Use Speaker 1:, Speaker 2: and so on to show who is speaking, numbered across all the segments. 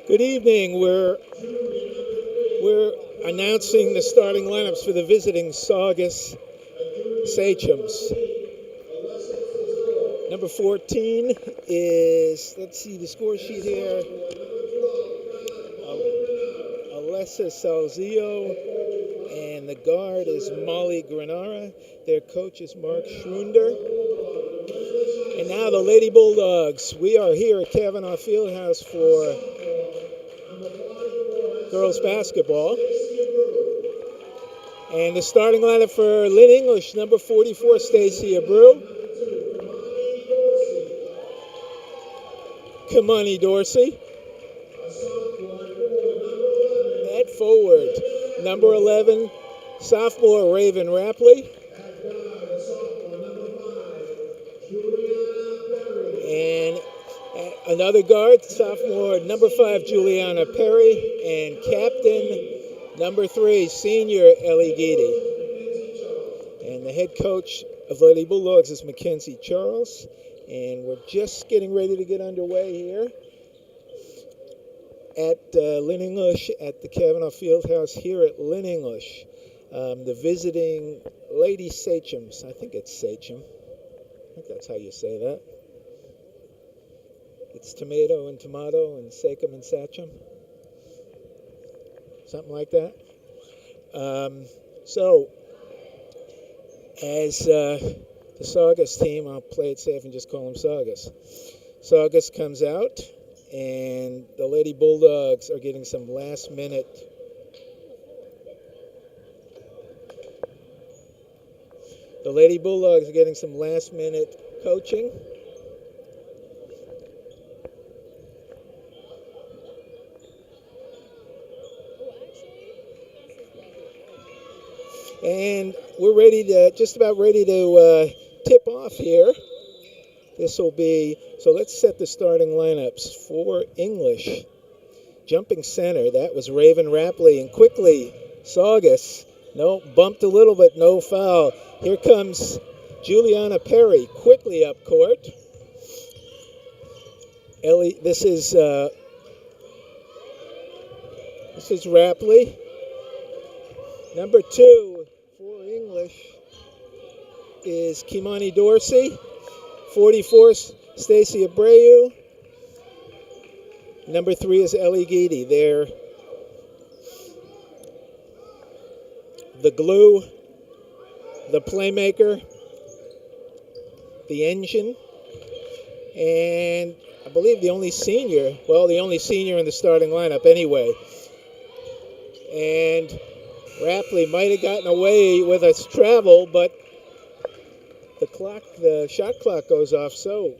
Speaker 1: Good evening. We're announcing the starting lineups for the visiting Saugus Sachems. Number 14 is, let's see the score sheet here, Alessa Salzio, and the guard is Molly Granara. Their coach is Mark Schrunder. And now the Lady Bulldogs. We are here at Kavanaugh Fieldhouse for girls basketball. And the starting lineup for Lynn English, number 44, Stacy Abreu. Kamani Dorsey. At forward, number 11, sophomore Raven Rapley. And another guard, sophomore number 5, Juliana Perry. And captain, number 3, senior Ellie Geedy. And the head coach of Lady Bulldogs is Mackenzie Charles. And we're just getting ready to get underway here at Lynn English at the Kavanaugh Fieldhouse here at Lynn English. The visiting Lady Sachems. I think it's Sachem. I think that's how you say that. It's tomato and tomato and Sachem and Sachem. Something like that. So, as the Saugus team, I'll play it safe and just call them Saugus. Saugus comes out, and the Lady Bulldogs are getting some last-minute coaching. And we're just about ready to tip off here. This will be, so let's set the starting lineups for English. Jumping center, that was Raven Rapley, and quickly, Saugus, no, bumped a little but no foul. Here comes Juliana Perry, quickly up court. This is Rapley. Number 2 for English is Kimani Dorsey. 44, Stacy Abreu. Number 3 is Ellie Geedy. They're the glue, the playmaker, the engine, and I believe the only senior in the starting lineup anyway. And Rapley might have gotten away with its travel, but the shot clock goes off. So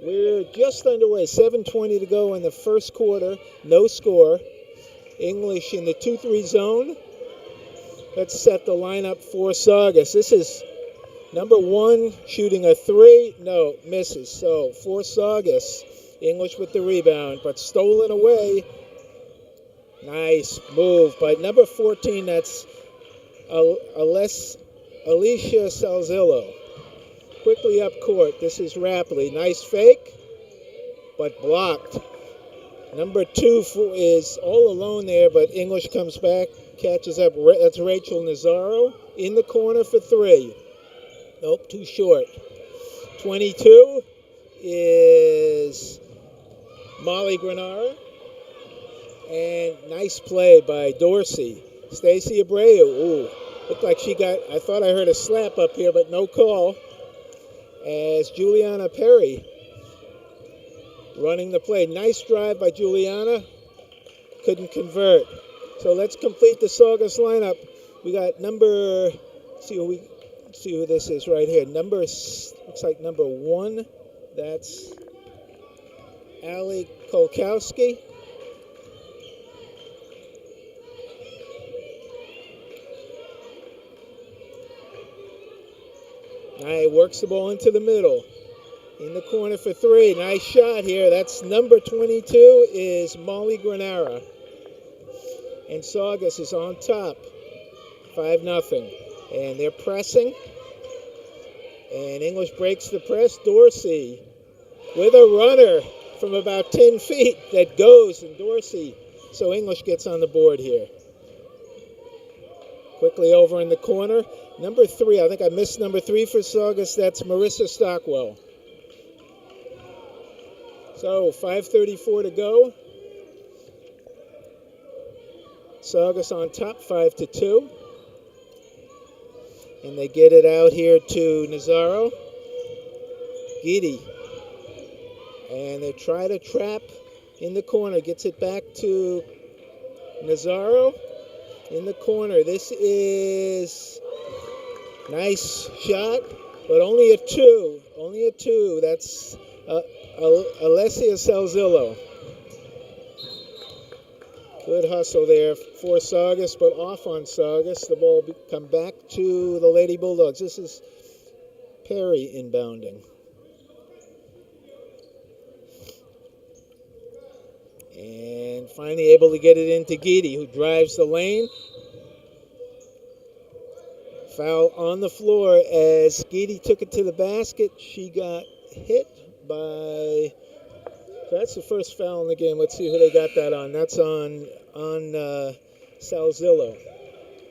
Speaker 1: we're just underway. 7:20 to go in the first quarter. No score. English in the 2-3 zone. Let's set the lineup for Saugus. This is number 1 shooting a 3. No, misses. So for Saugus, English with the rebound, but stolen away. Nice move by number 14. That's Alicia Salzillo. Quickly up court. This is Rapley. Nice fake, but blocked. Number 2 is all alone there, but English comes back, catches up. That's Rachel Nazaro in the corner for 3. Nope, too short. 22 is Molly Granara. And nice play by Dorsey. Stacy Abreu. Ooh, looked like I thought I heard a slap up here, but no call. As Juliana Perry running the play. Nice drive by Juliana. Couldn't convert. So let's complete the Saugus lineup. We got see who this is right here. Looks like number 1. That's Allie Kolkowski. Works the ball into the middle. In the corner for 3. Nice shot here. That's number 22 is Molly Granara. And Saugus is on top. 5-0. And they're pressing. And English breaks the press. Dorsey with a runner. from about 10 feet that goes, and Dorsey. So English gets on the board here. Quickly over in the corner. Number 3, I think I missed number 3 for Saugus. That's Marissa Stockwell. So 5:34 to go. Saugus on top, 5-2. And they get it out here to Nazaro. Giddy. And they try to trap in the corner. Gets it back to Nazaro in the corner. This is nice shot, but only a 2. Only a 2. That's Alessia Salzillo. Good hustle there for Saugus, but off on Saugus. The ball come back to the Lady Bulldogs. This is Perry inbounding. And finally able to get it into Giddy, who drives the lane. Foul on the floor as Giddy took it to the basket. She got hit by... So that's the first foul in the game. Let's see who they got that on. That's on Salzillo.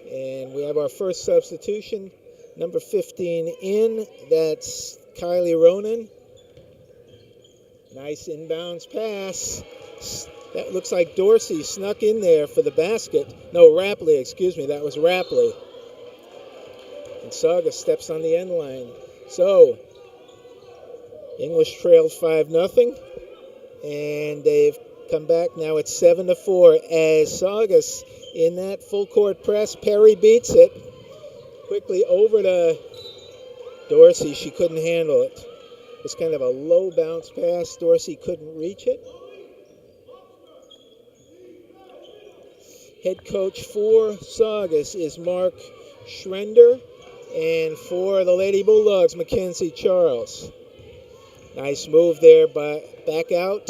Speaker 1: And we have our first substitution. Number 15 in. That's Kylie Ronan. Nice inbounds pass. That looks like Dorsey snuck in there for the basket. No, Rapley, excuse me. That was Rapley. And Saugus steps on the end line. So, English trailed 5-0. And they've come back. Now it's 7-4 as Saugus in that full court press. Perry beats it. Quickly over to Dorsey. She couldn't handle it. It was kind of a low bounce pass. Dorsey couldn't reach it. Head coach for Saugus is Mark Schrender. And for the Lady Bulldogs, Mackenzie Charles. Nice move there, but back out.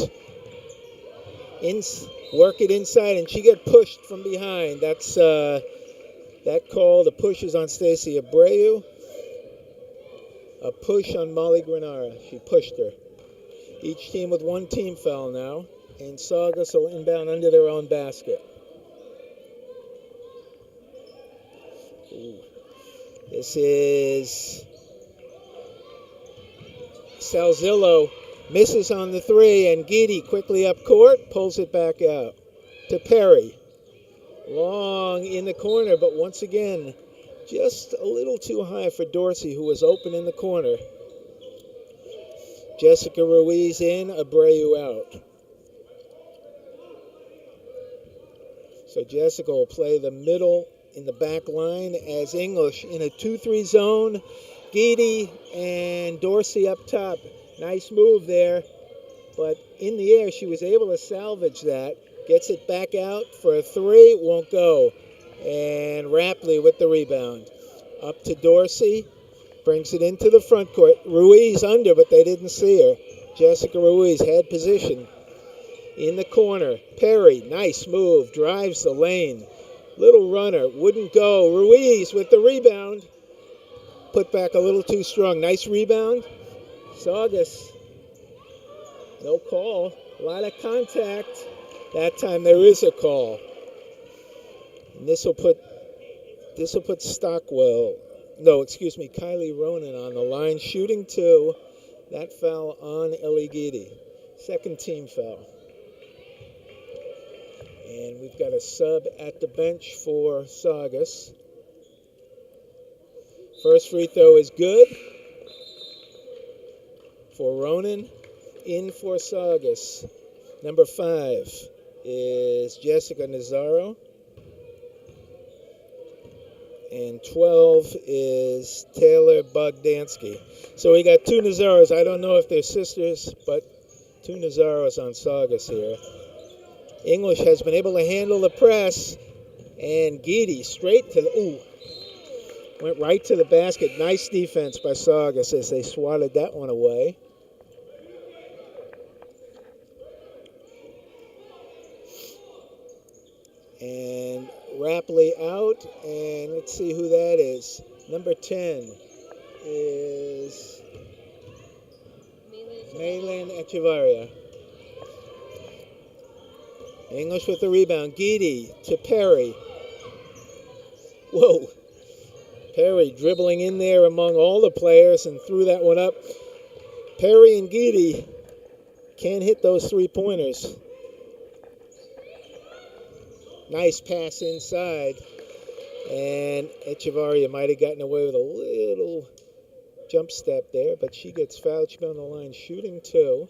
Speaker 1: Work it inside, and she got pushed from behind. That's that call. The push is on Stacey Abreu. A push on Molly Granara. She pushed her. Each team with one team foul now, and Saugus will inbound under their own basket. Ooh. This is Salzillo misses on the 3, and Giddy quickly up court, pulls it back out to Perry. Long in the corner, but once again, just a little too high for Dorsey, who was open in the corner. Jessica Ruiz in, Abreu out. So Jessica will play the middle in the back line as English in a 2-3 zone. Giddy and Dorsey up top. Nice move there, but in the air she was able to salvage that. Gets it back out for a 3, won't go. And Rapley with the rebound. Up to Dorsey, brings it into the front court. Ruiz under, but they didn't see her. Jessica Ruiz had position. In the corner, Perry, nice move, drives the lane. Little runner, wouldn't go. Ruiz with the rebound. Put back a little too strong. Nice rebound. Saugus, no call. A lot of contact. That time there is a call. And this will put Stockwell, Kylie Ronan on the line. Shooting 2. That foul on Ellie Giddy. Second team foul. And we've got a sub at the bench for Saugus. First free throw is good for Ronan. In for Saugus. Number 5 is Jessica Nazaro. And 12 is Taylor Bogdansky. So we got 2 Nazaros. I don't know if they're sisters, but 2 Nazaros on Saugus here. English has been able to handle the press. And Giddy straight to the... Went right to the basket. Nice defense by Saugus as they swatted that one away. And Rapley out. And let's see who that is. Number 10 is Maylin Echevarria. English with the rebound. Geedy to Perry. Whoa. Perry dribbling in there among all the players and threw that one up. Perry and Geedy can't hit those three-pointers. Nice pass inside. And Echevarria might have gotten away with a little jump step there, but she gets fouled. She's on the line shooting two.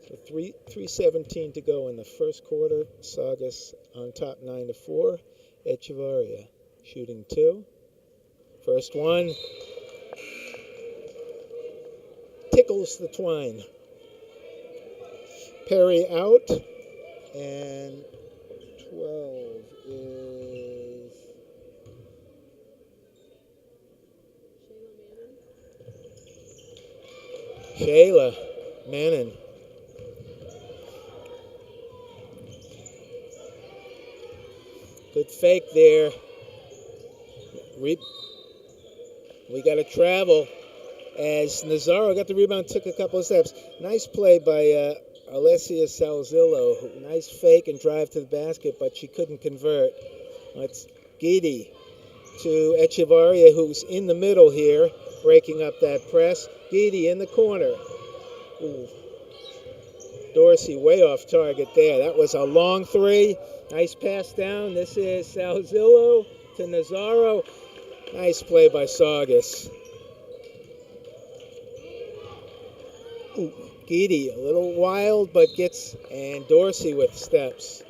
Speaker 1: So 3:17 to go in the first quarter. Saugus on top 9-4. Echevarria shooting two. First one tickles the twine. Perry out, and 12 is Shayla Mannon. Good fake there. We got to travel as Nazaro got the rebound, took a couple of steps. Nice play by Alessia Salzillo. Nice fake and drive to the basket, but she couldn't convert. That's Geedy to Echevarria, who's in the middle here, breaking up that press. Geedy in the corner. Ooh. Dorsey way off target there. That was a long three. Nice pass down. This is Salzillo to Nazaro. Nice play by Saugus. Ooh, Geedy, a little wild, but gets, and Dorsey with steps.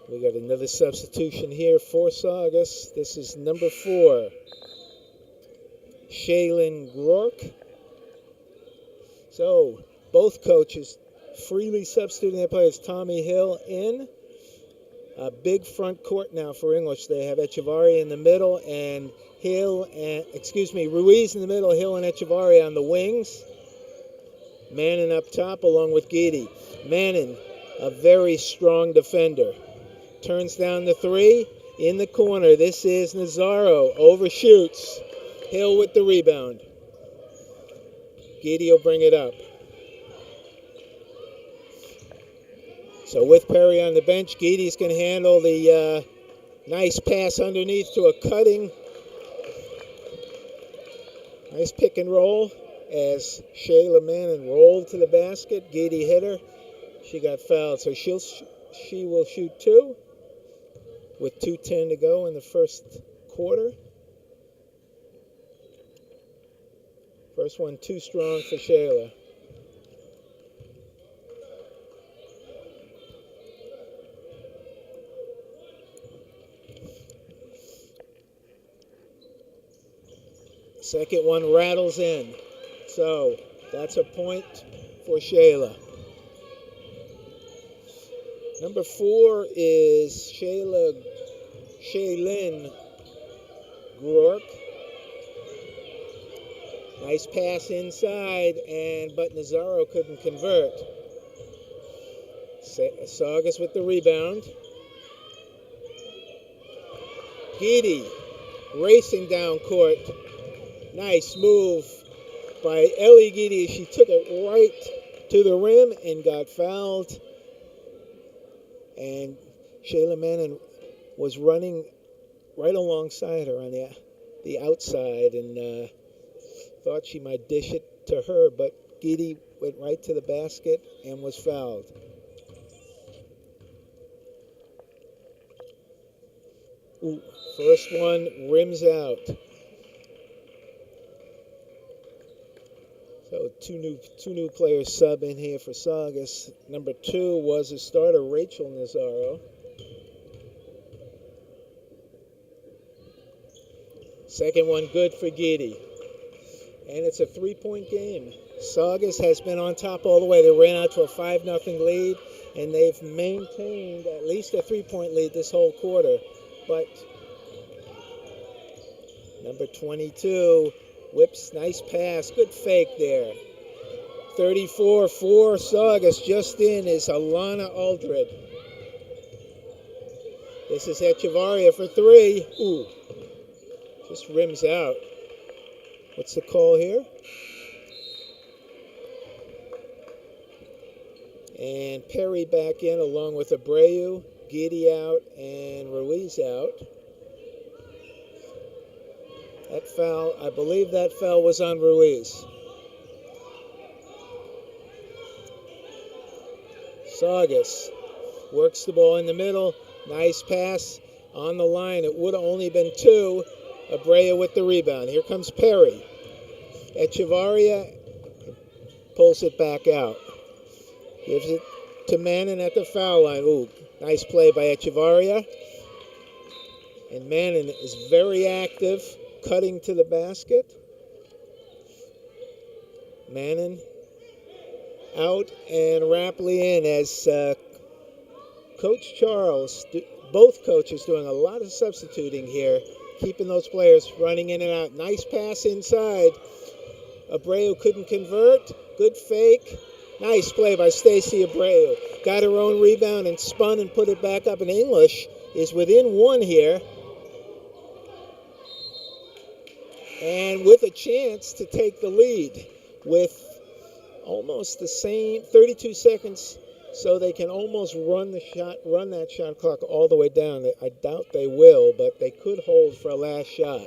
Speaker 1: We got another substitution here for Saugus. This is number 4, Shaylin Groark. So both coaches freely substituting their players. Tommy Hill in. A big front court now for English. They have Echevarria in the middle and Ruiz in the middle, Hill and Echevarria on the wings. Mannon up top along with Geedy. Mannon, a very strong defender. Turns down the three in the corner. This is Nazaro. Overshoots. Hill with the rebound. Geedy will bring it up. So with Perry on the bench, Geedy's going to handle the nice pass underneath to a cutting. Nice pick and roll as Shayla Mannon rolled to the basket. Geedy hit her. She got fouled, so she will shoot two with 2:10 to go in the first quarter. First one too strong for Shayla. Second one rattles in. So that's a point for Shayla. Number 4 is Shaylin Groark. Nice pass inside, but Nazaro couldn't convert. Saugus with the rebound. Geedy racing down court. Nice move by Ellie Geedy. She took it right to the rim and got fouled. And Shayla Mannon was running right alongside her on the outside and thought she might dish it to her, but Geedy went right to the basket and was fouled. Ooh, first one rims out. So two new players sub in here for Saugus. Number 2 was a starter, Rachel Nazaro. Second one good for Geedy. And it's a 3-point game. Saugus has been on top all the way. They ran out to a 5-0 lead, and they've maintained at least a 3-point lead this whole quarter. But number 22 whips, nice pass, good fake there. 34 for Saugus, just in is Alana Aldred. This is Echevarria for 3. Ooh, just rims out. What's the call here? And Perry back in along with Abreu, Giddy out, and Ruiz out. That foul, I believe that foul was on Ruiz. Saugus works the ball in the middle. Nice pass on the line. It would have only been 2. Abreu with the rebound. Here comes Perry. Echevarria pulls it back out. Gives it to Mannon at the foul line. Ooh, nice play by Echevarria. And Mannon is very active, cutting to the basket. Mannon out and Rapley in as Coach Charles, both coaches doing a lot of substituting here, keeping those players running in and out. Nice pass inside. Abreu couldn't convert. Good fake. Nice play by Stacey Abreu. Got her own rebound and spun and put it back up. And English is within 1 here. And with a chance to take the lead with almost the same 32 seconds, so they can almost run that shot clock all the way down. I doubt they will, but they could hold for a last shot.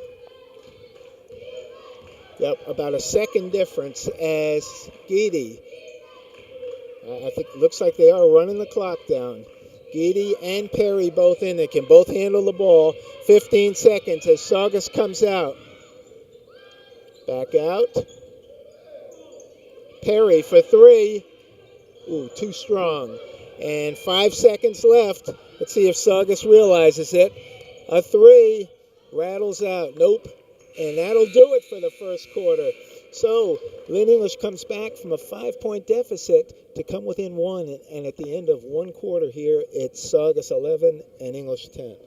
Speaker 1: Yep, about a second difference as Giddy. I think it looks like they are running the clock down. Giddy and Perry both in. They can both handle the ball. 15 seconds as Saugus comes out. Back out. Perry for 3. Ooh, too strong. And 5 seconds left. Let's see if Saugus realizes it. A 3 rattles out. Nope. And that'll do it for the first quarter. So Lynn English comes back from a 5-point deficit to come within 1. And at the end of 1 quarter here, it's Saugus 11 and English 10.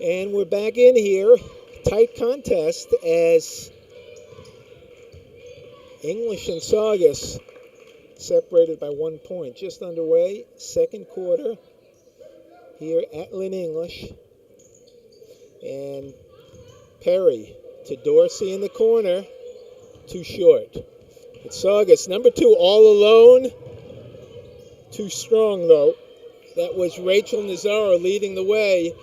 Speaker 1: And we're back in here. Tight contest as English and Saugus separated by 1 point. Just underway, second quarter here at Lynn English. And Perry to Dorsey in the corner. Too short. It's Saugus, number 2, all alone. Too strong, though. That was Rachel Nazaro leading the way.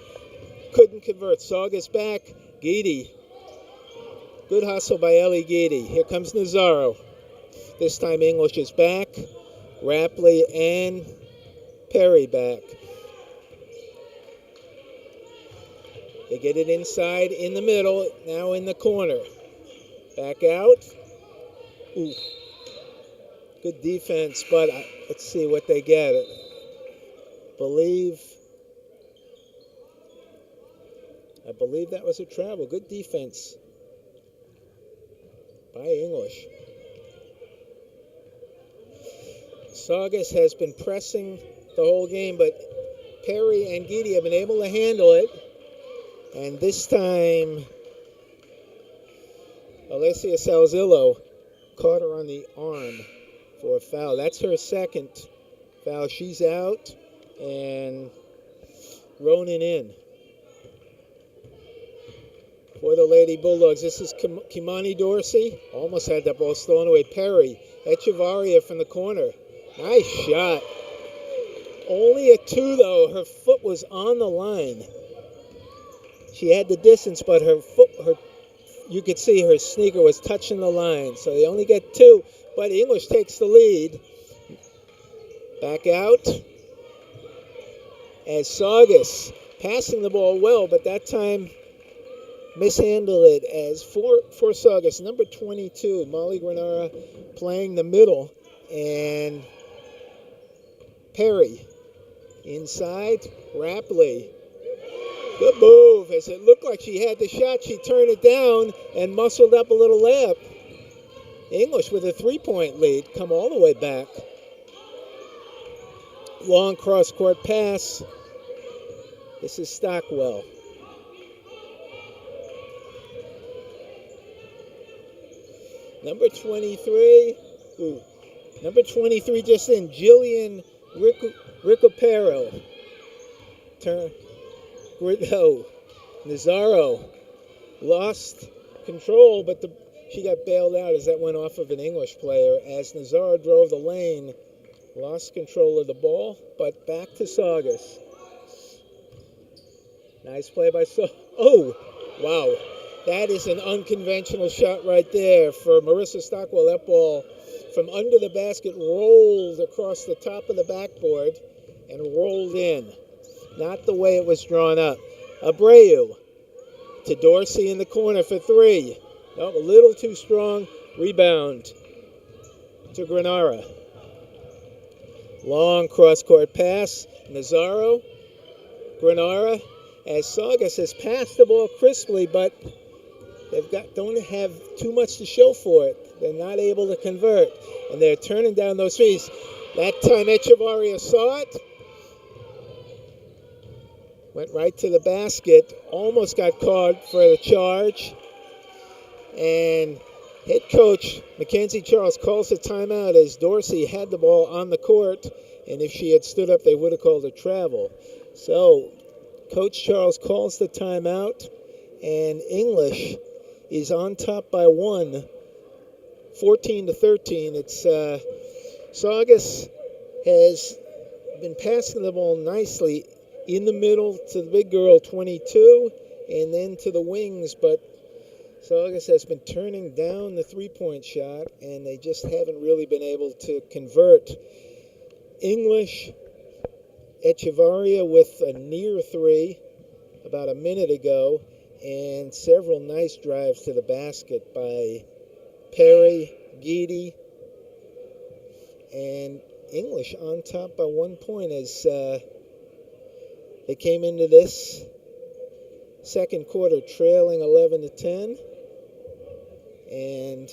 Speaker 1: Couldn't convert. Saugus back. Giddy. Good hustle by Ellie Giddy. Here comes Nazaro. This time English is back. Rapley and Perry back. They get it inside in the middle. Now in the corner. Back out. Ooh. Good defense, but let's see what they get. I believe that was a travel. Good defense by English. Saugus has been pressing the whole game, but Perry and Giddy have been able to handle it. And this time, Alessia Salzillo caught her on the arm for a foul. That's her second foul. She's out, and Ronan in. For the Lady Bulldogs, this is Kimani Dorsey. Almost had that ball stolen away. Perry. Echevarria from the corner. Nice shot. Only a 2, though. Her foot was on the line. She had the distance, but you could see her sneaker was touching the line. So they only get 2, but English takes the lead. Back out. As Saugus passing the ball well, but that time mishandled it as for Saugus. Number 22, Molly Granara playing the middle. And Perry inside. Rapley. Good move. As it looked like she had the shot, she turned it down and muscled up a little layup. English with a 3-point lead. Come all the way back. Long cross-court pass. This is Stockwell. Number 23. Ooh. Number 23 just in. Jillian Ricopero. Nazaro. lost control, but she got bailed out as that went off of an English player. As Nazaro drove the lane, lost control of the ball, but back to Saugus. Nice play by Oh, wow. That is an unconventional shot right there for Marissa Stockwell. That ball from under the basket rolled across the top of the backboard and rolled in. Not the way it was drawn up. Abreu to Dorsey in the corner for three. Oh, a little too strong. Rebound to Granara. Long cross-court pass. Nazaro, Granara, as Saugus has passed the ball crisply, but don't have too much to show for it. They're not able to convert, and they're turning down those threes. That time Echevarria saw it, went right to the basket, almost got caught for the charge, and head coach Mackenzie Charles calls a timeout as Dorsey had the ball on the court, and if she had stood up, they would have called a travel. So Coach Charles calls the timeout, and English is on top by one, 14-13. It's Saugus has been passing the ball nicely in the middle to the big girl, 22, and then to the wings, but Saugus has been turning down the three-point shot, and they just haven't really been able to convert. English, Echevarria with a near three about a minute ago, and several nice drives to the basket by Perry, Geedy, and English on top by 1 point as they came into this second quarter trailing 11-10, and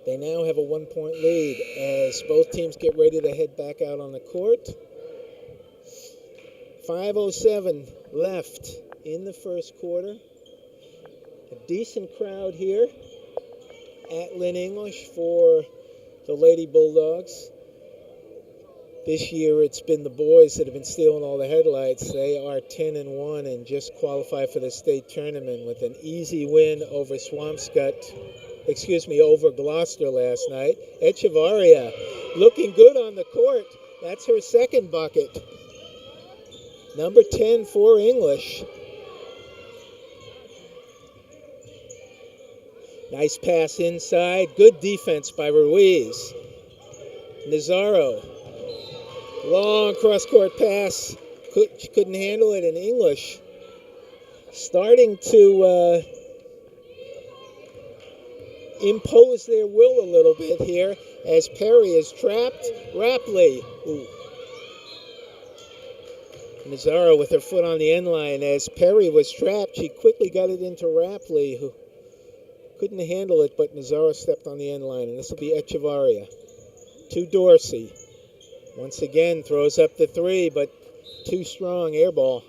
Speaker 1: they now have a 1 point lead as both teams get ready to head back out on the court. 5:07 left in the first quarter. A decent crowd here at Lynn English for the Lady Bulldogs. This year it's been the boys that have been stealing all the headlights. They are 10-1 and just qualified for the state tournament with an easy win over over Gloucester last night. Echevarria looking good on the court. That's her second bucket. Number 10 for English. Nice pass inside. Good defense by Ruiz. Nazaro. Long cross-court pass. Couldn't handle it in English. Starting to impose their will a little bit here as Perry is trapped. Rapley. Ooh. Nazaro with her foot on the end line. As Perry was trapped, she quickly got it into Rapley, who couldn't handle it, but Nazaro stepped on the end line, and this will be Echevarria. To Dorsey. Once again, throws up the three, but too strong. Air ball.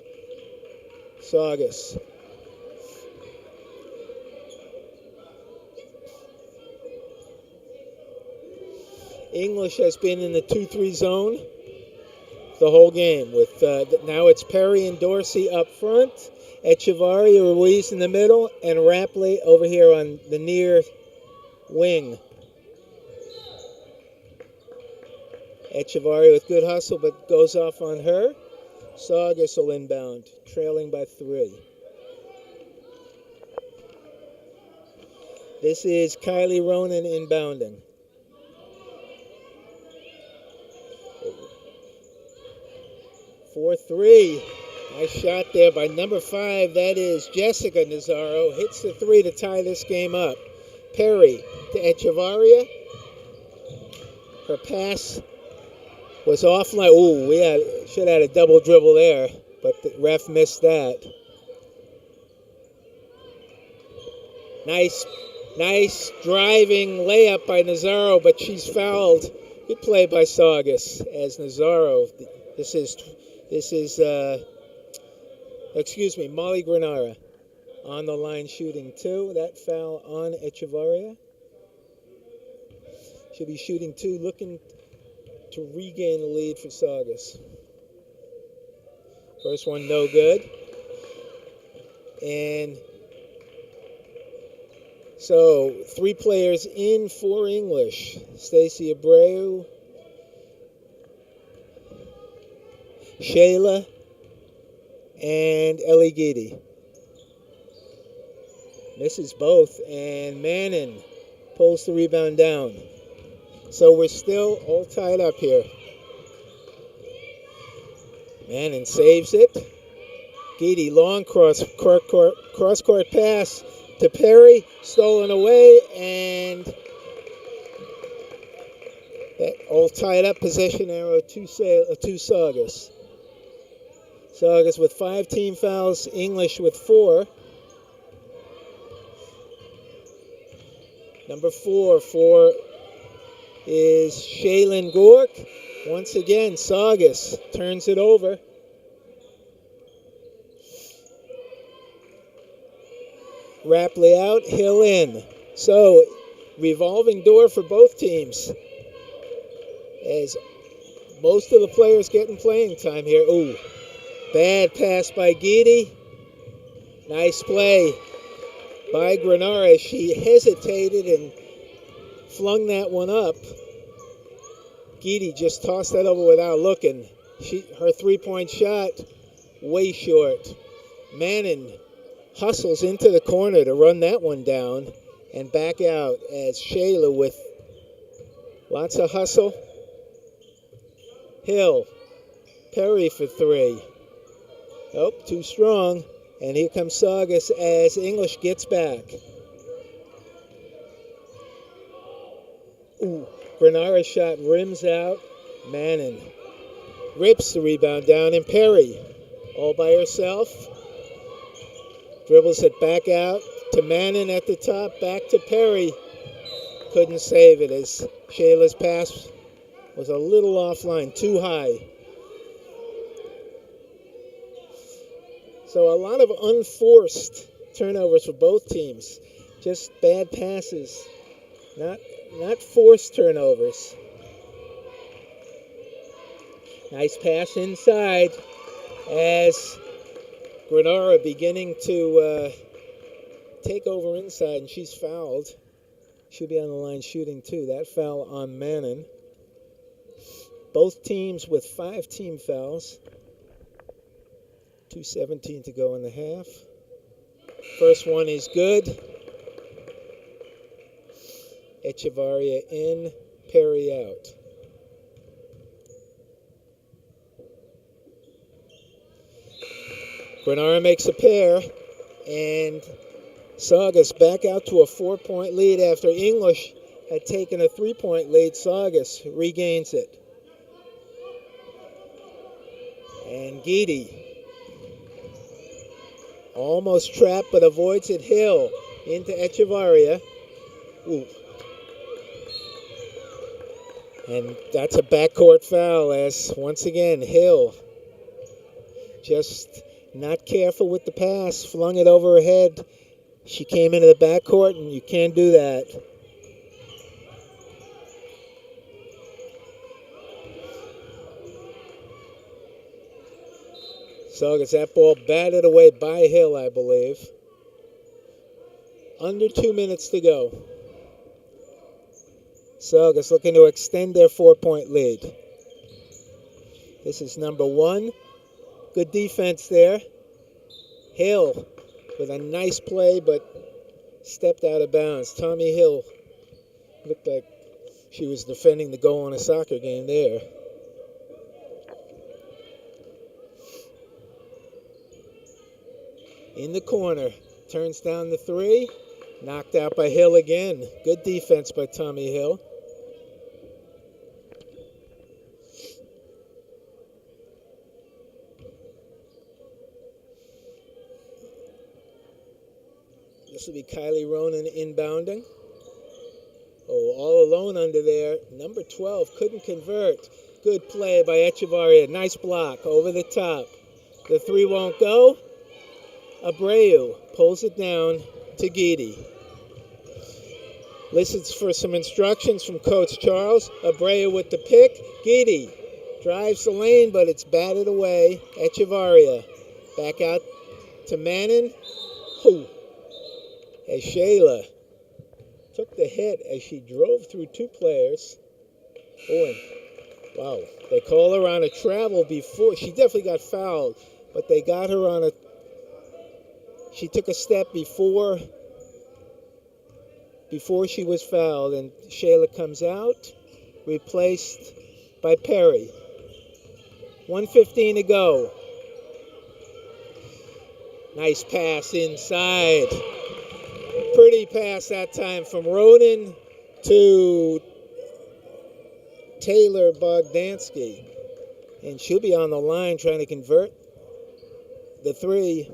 Speaker 1: Saugus. English has been in the 2-3 zone the whole game. With now it's Perry and Dorsey up front, Echevarria, Ruiz in the middle, and Rapley over here on the near wing. Echevarria with good hustle, but goes off on her. Saugus will inbound, trailing by 3. This is Kylie Ronan inbounding. For 3. Nice shot there by number 5. That is Jessica Nazaro. Hits the 3 to tie this game up. Perry to Echevarria. Her pass was offline. Ooh, should have had a double dribble there, but the ref missed that. Nice driving layup by Nazaro, but she's fouled. Good play by Saugus as Nazaro. This is Molly Granara on the line shooting 2. That foul on Echevarria. She'll be shooting 2, looking to regain the lead for Saugus. First one no good. And so 3 players in for English. Stacey Abreu, Shayla, and Ellie Giddy. Misses both, and Mannon pulls the rebound down. So we're still all tied up here. Mannon saves it. Giddy, long cross-court pass to Perry, stolen away, and that all tied up possession arrow to Saugus. Saugus with 5 team fouls, English with 4. Number 4 is Shaylin Gork. Once again, Saugus turns it over. Rapley out, Hill in. So, revolving door for both teams. As most of the players getting playing time here. Ooh, bad pass by Giddy. Nice play by Granara. She hesitated and flung that one up. Giddy just tossed that over without looking. Her 3-point shot, way short. Mannon hustles into the corner to run that one down and back out as Shayla with lots of hustle. Hill, Perry for 3. Oh, too strong. And here comes Saugus as English gets back. Ooh, Granara's shot rims out. Mannon rips the rebound down, and Perry all by herself. Dribbles it back out to Mannon at the top, back to Perry. Couldn't save it as Shayla's pass was a little offline, too high. So a lot of unforced turnovers for both teams. Just bad passes, not forced turnovers. Nice pass inside as Granara beginning to take over inside, and she's fouled. She'll be on the line shooting too. That foul on Mannon. Both teams with 5 team fouls. 2:17 to go in the half. First one is good. Echevarria in, Perry out. Granara makes a pair, and Saugus back out to a 4-point lead after English had taken a 3-point lead. Saugus regains it. And Giddy almost trapped but avoids it. Hill into Echevarria. Ooh. And that's a backcourt foul as once again Hill just not careful with the pass, flung it over her head. She came into the backcourt, and you can't do that. So gets that ball batted away by Hill, I believe. Under 2 minutes to go. Saugus looking to extend their 4-point lead. This is number 1. Good defense there. Hill with a nice play, but stepped out of bounds. Tommy Hill looked like she was defending the goal in a soccer game there. In the corner, turns down the 3. Knocked out by Hill again. Good defense by Tommy Hill. This will be Kylie Ronan inbounding. Oh, all alone under there. Number 12 couldn't convert. Good play by Echevarria. Nice block over the top. The 3 won't go. Abreu pulls it down to Giddy. Listens for some instructions from Coach Charles. Abreu with the pick. Giddy drives the lane, but it's batted away. Echevarria back out to Mannon. Ooh. As Shayla took the hit as she drove through two players. Oh, and wow, they call her on a travel before. She definitely got fouled, but they got her on a. She took a step before she was fouled, and Shayla comes out, replaced by Perry. 1:15 to go. Nice pass inside. Pretty pass that time from Roden to Taylor Bogdansky. And she'll be on the line trying to convert the three.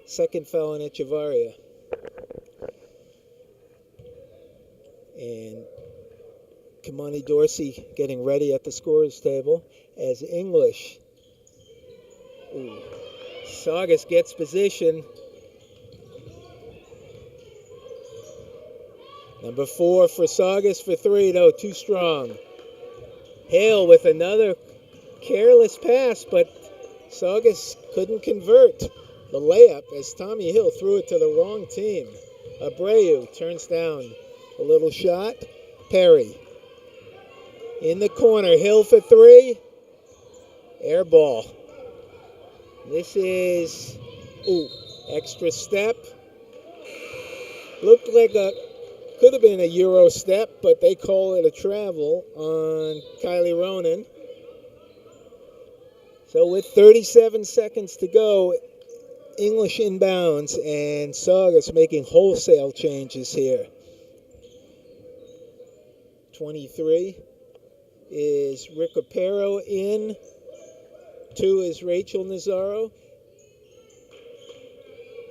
Speaker 1: Second foul on Echevarria. And Kamani Dorsey getting ready at the scorer's table as English. Ooh. Saugus gets position. Number 4 for Saugus for 3, though, too strong. Hale with another careless pass, but Saugus couldn't convert the layup as Tommy Hill threw it to the wrong team. Abreu turns down a little shot. Perry in the corner. Hill for 3. Air ball. This is, extra step. Looked like could have been a Euro step, but they call it a travel on Kylie Ronan. So with 37 seconds to go, English inbounds and Saugus making wholesale changes here. 23 is Rick Aparo in. 2 is Rachel Nazaro.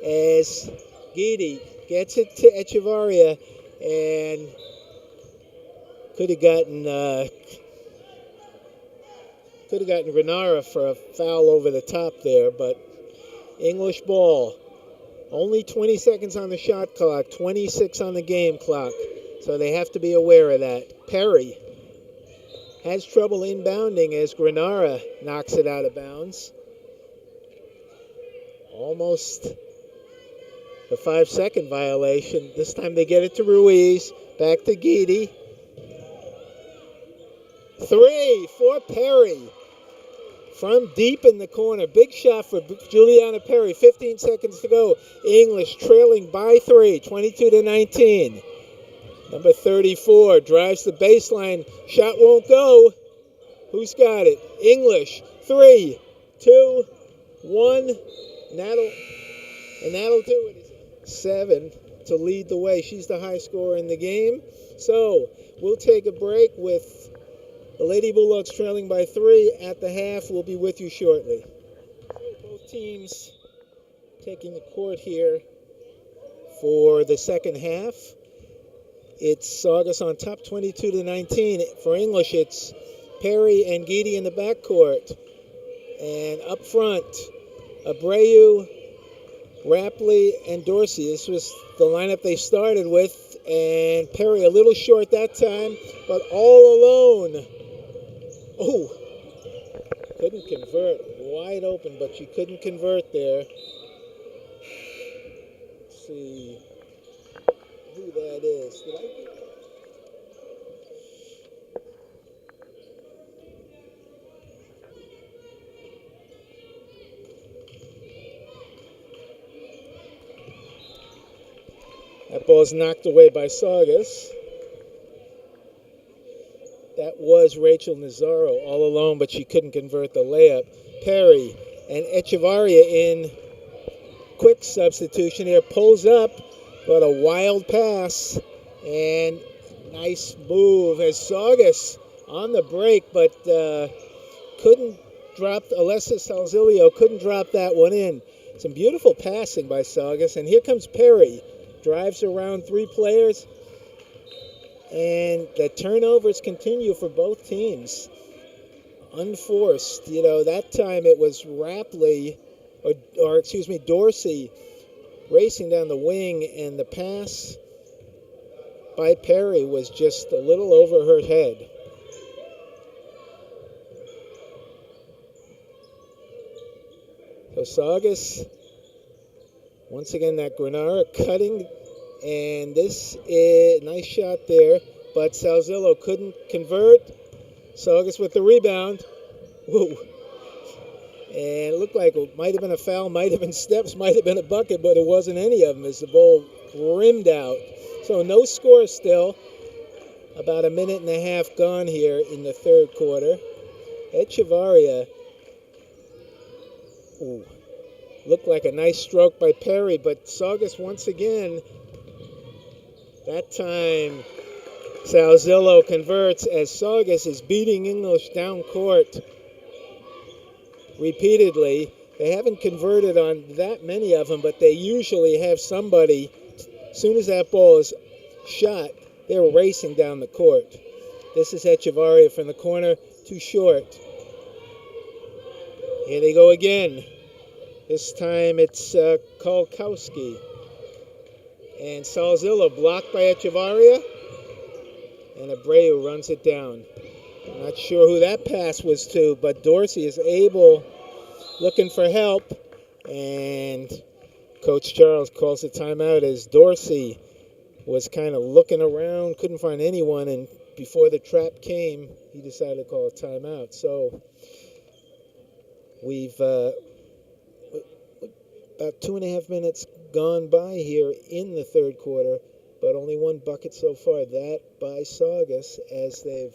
Speaker 1: As Guidi gets it to Echevarria and could have gotten Renara for a foul over the top there, but English ball. Only 20 seconds on the shot clock, 26 on the game clock, so they have to be aware of that. Perry has trouble inbounding as Granara knocks it out of bounds. Almost a 5-second violation. This time they get it to Ruiz. Back to Guidi. 3 for Perry. From deep in the corner. Big shot for Juliana Perry. 15 seconds to go. English trailing by 3. 22-19. Number 34 drives the baseline. Shot won't go. Who's got it? English. 3, 2, 1. And that'll do it. 7 to lead the way. She's the high scorer in the game. So we'll take a break with the Lady Bulldogs trailing by 3 at the half. We'll be with you shortly. Both teams taking the court here for the second half. It's Saugus on top 22-19. For English, it's Perry and Guidi in the backcourt. And up front, Abreu, Rapley, and Dorsey. This was the lineup they started with. And Perry a little short that time, but all alone. Oh, couldn't convert. Wide open, but she couldn't convert there. Let's see who that is. Did I get that? That ball's knocked away by Saugus. That was Rachel Nazaro all alone, but she couldn't convert the layup. Perry and Echevarria in quick substitution here. Pulls up, but a wild pass. And nice move as Saugus on the break, but couldn't drop. Alessa Salzilio couldn't drop that one in. Some beautiful passing by Saugus. And here comes Perry. Drives around 3 players. And the turnovers continue for both teams. Unforced. You know, that time it was Rapley, Dorsey racing down the wing, and the pass by Perry was just a little over her head. So Saugus Once again, that Granara cutting, and this is nice shot there, but Salzillo couldn't convert. Saugus with the rebound. Whoa. And it looked like it might have been a foul, might have been steps, might have been a bucket, but it wasn't any of them as the ball rimmed out. So no score still. About a minute and a half gone here in the third quarter. Echevarria, looked like a nice stroke by Perry, but Saugus once again, that time Salzillo converts as Saugus is beating English down court repeatedly. They haven't converted on that many of them, but they usually have somebody, as soon as that ball is shot, they're racing down the court. This is Echevarria from the corner, too short. Here they go again. This time it's Kolkowski. And Salzillo blocked by Echevarria. And Abreu runs it down. I'm not sure who that pass was to, but Dorsey is able, looking for help. And Coach Charles calls a timeout as Dorsey was kind of looking around, couldn't find anyone, and before the trap came, he decided to call a timeout. So we've about 2.5 minutes gone by here in the third quarter, but only one bucket so far, that by Saugus, as they've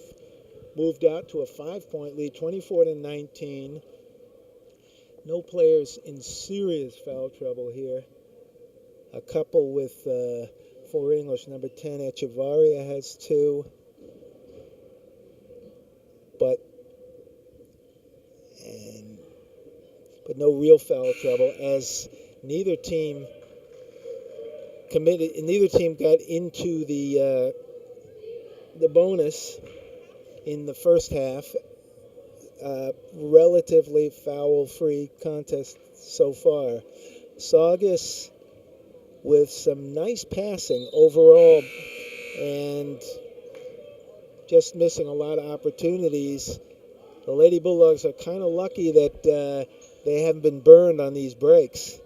Speaker 1: moved out to a 5-point lead, 24-19. No players in serious foul trouble here. A couple with for English, number 10, Echevarria has 2. But no real foul trouble, as neither team got into the bonus in the first half. Relatively foul-free contest so far. Saugus with some nice passing overall and just missing a lot of opportunities. The Lady Bulldogs are kind of lucky that they haven't been burned on these breaks.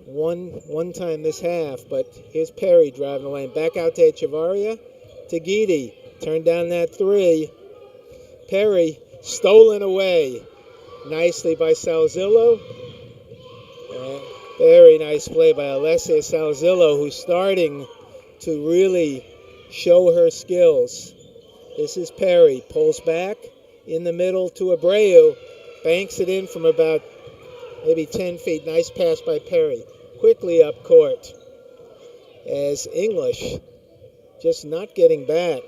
Speaker 1: One time this half, but here's Perry driving the lane. Back out to Echevarria, to Guidi. Turned down that 3. Perry stolen away nicely by Salzillo. Very nice play by Alessia Salzillo, who's starting to really show her skills. This is Perry, pulls back in the middle to Abreu, banks it in from about maybe 10 feet. Nice pass by Perry. Quickly up court as English just not getting back.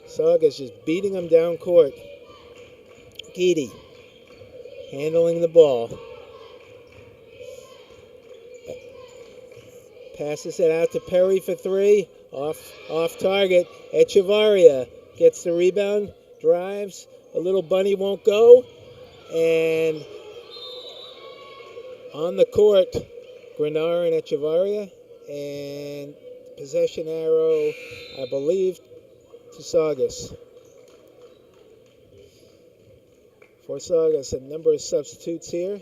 Speaker 1: Saugus just beating them down court. Guidi handling the ball. Passes it out to Perry for 3. Off target. Echevarria gets the rebound, drives. A little bunny won't go. And on the court, Granara and Echevarria. And possession arrow, I believe, to Saugus. For Saugus, a number of substitutes here.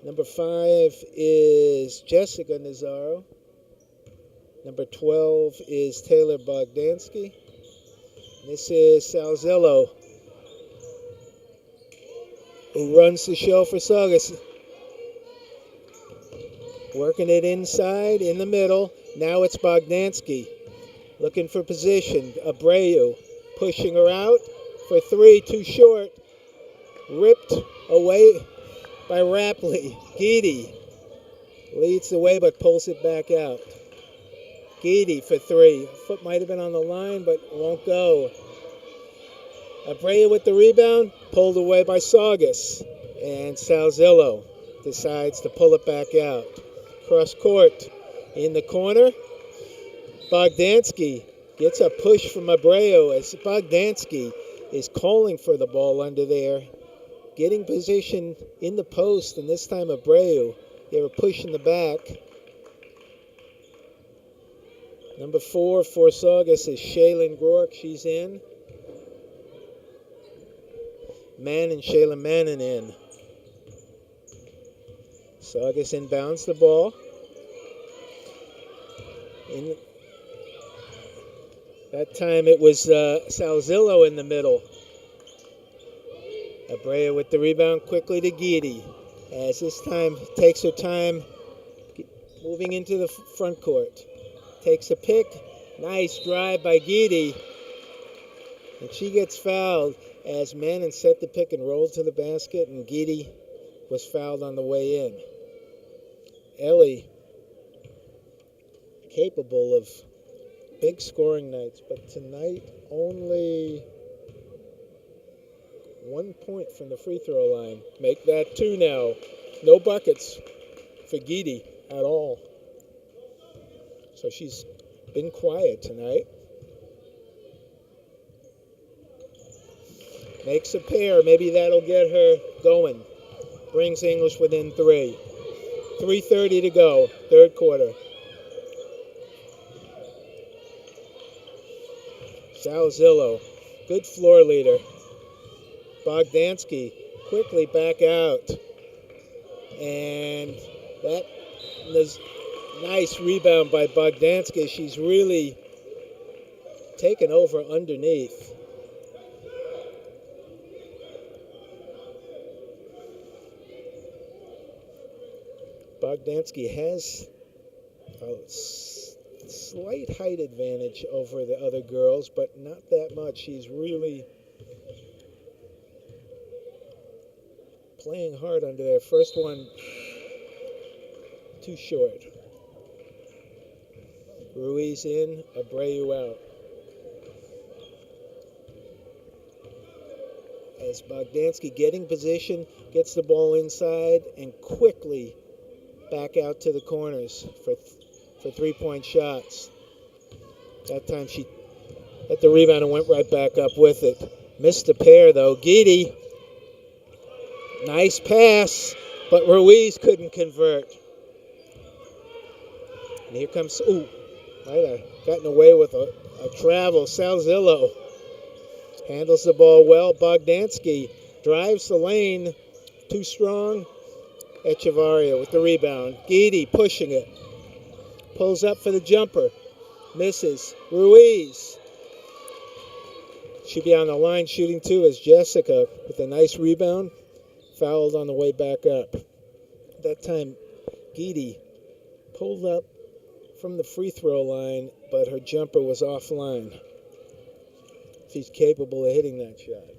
Speaker 1: Number 5 is Jessica Nazaro. Number 12 is Taylor Bogdansky. This is Salzillo, who runs the show for Saugus. Working it inside, in the middle. Now it's Bogdansky. Looking for position. Abreu pushing her out for 3, too short. Ripped away by Rapley. Guidi leads the way but pulls it back out. Guidi for 3. Foot might have been on the line but won't go. Abreu with the rebound, pulled away by Saugus. And Salzillo decides to pull it back out. Cross court in the corner. Bogdansky gets a push from Abreu as Bogdansky is calling for the ball under there. Getting position in the post, and this time Abreu. They were pushing the back. Number 4 for Saugus is Shaylin Groark. She's in. Shaylin Mannon in. Saugus inbounds the ball. That time it was Salzillo in the middle. Abrea with the rebound quickly to Guidi. As this time takes her time moving into the front court. Takes a pick. Nice drive by Guidi. And she gets fouled as Manon set the pick and rolled to the basket, and Guidi was fouled on the way in. Ellie, capable of big scoring nights, but tonight only 1 point from the free throw line. Make that 2 now. No buckets for Guidi at all. So she's been quiet tonight. Makes a pair. Maybe that'll get her going. Brings English within 3. 3:30 to go, third quarter. Salzillo, good floor leader. Bogdansky quickly back out. And that was nice rebound by Bogdansky. She's really taken over underneath. Bogdansky has a slight height advantage over the other girls, but not that much. She's really playing hard under there. First one, too short. Ruiz in, Abreu out. As Bogdansky getting position, gets the ball inside and quickly back out to the corners for 3-point shots. That time she got the rebound and went right back up with it. Missed a pair though. Guidi, nice pass, but Ruiz couldn't convert. And here comes, might have gotten away with a travel. Salzillo handles the ball well. Bogdansky drives the lane, too strong. Echevarria with the rebound. Guidi pushing it. Pulls up for the jumper. Misses. Ruiz. She'll be on the line shooting too as Jessica with a nice rebound. Fouled on the way back up. That time, Guidi pulled up from the free throw line, but her jumper was offline. She's capable of hitting that shot.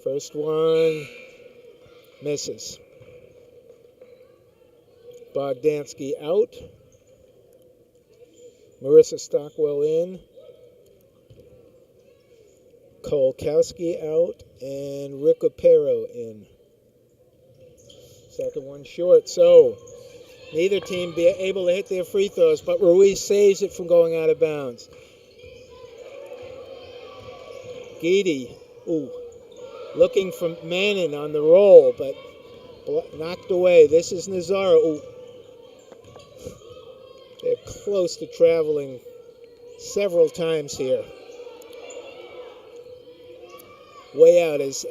Speaker 1: First one, misses. Bogdansky out. Marissa Stockwell in. Kolkowski out. And Ricopero in. Second one short. So neither team be able to hit their free throws, but Ruiz saves it from going out of bounds. Guidi, looking for Manon on the roll, but knocked away. This is Nazaro. They're close to traveling several times here. Way out as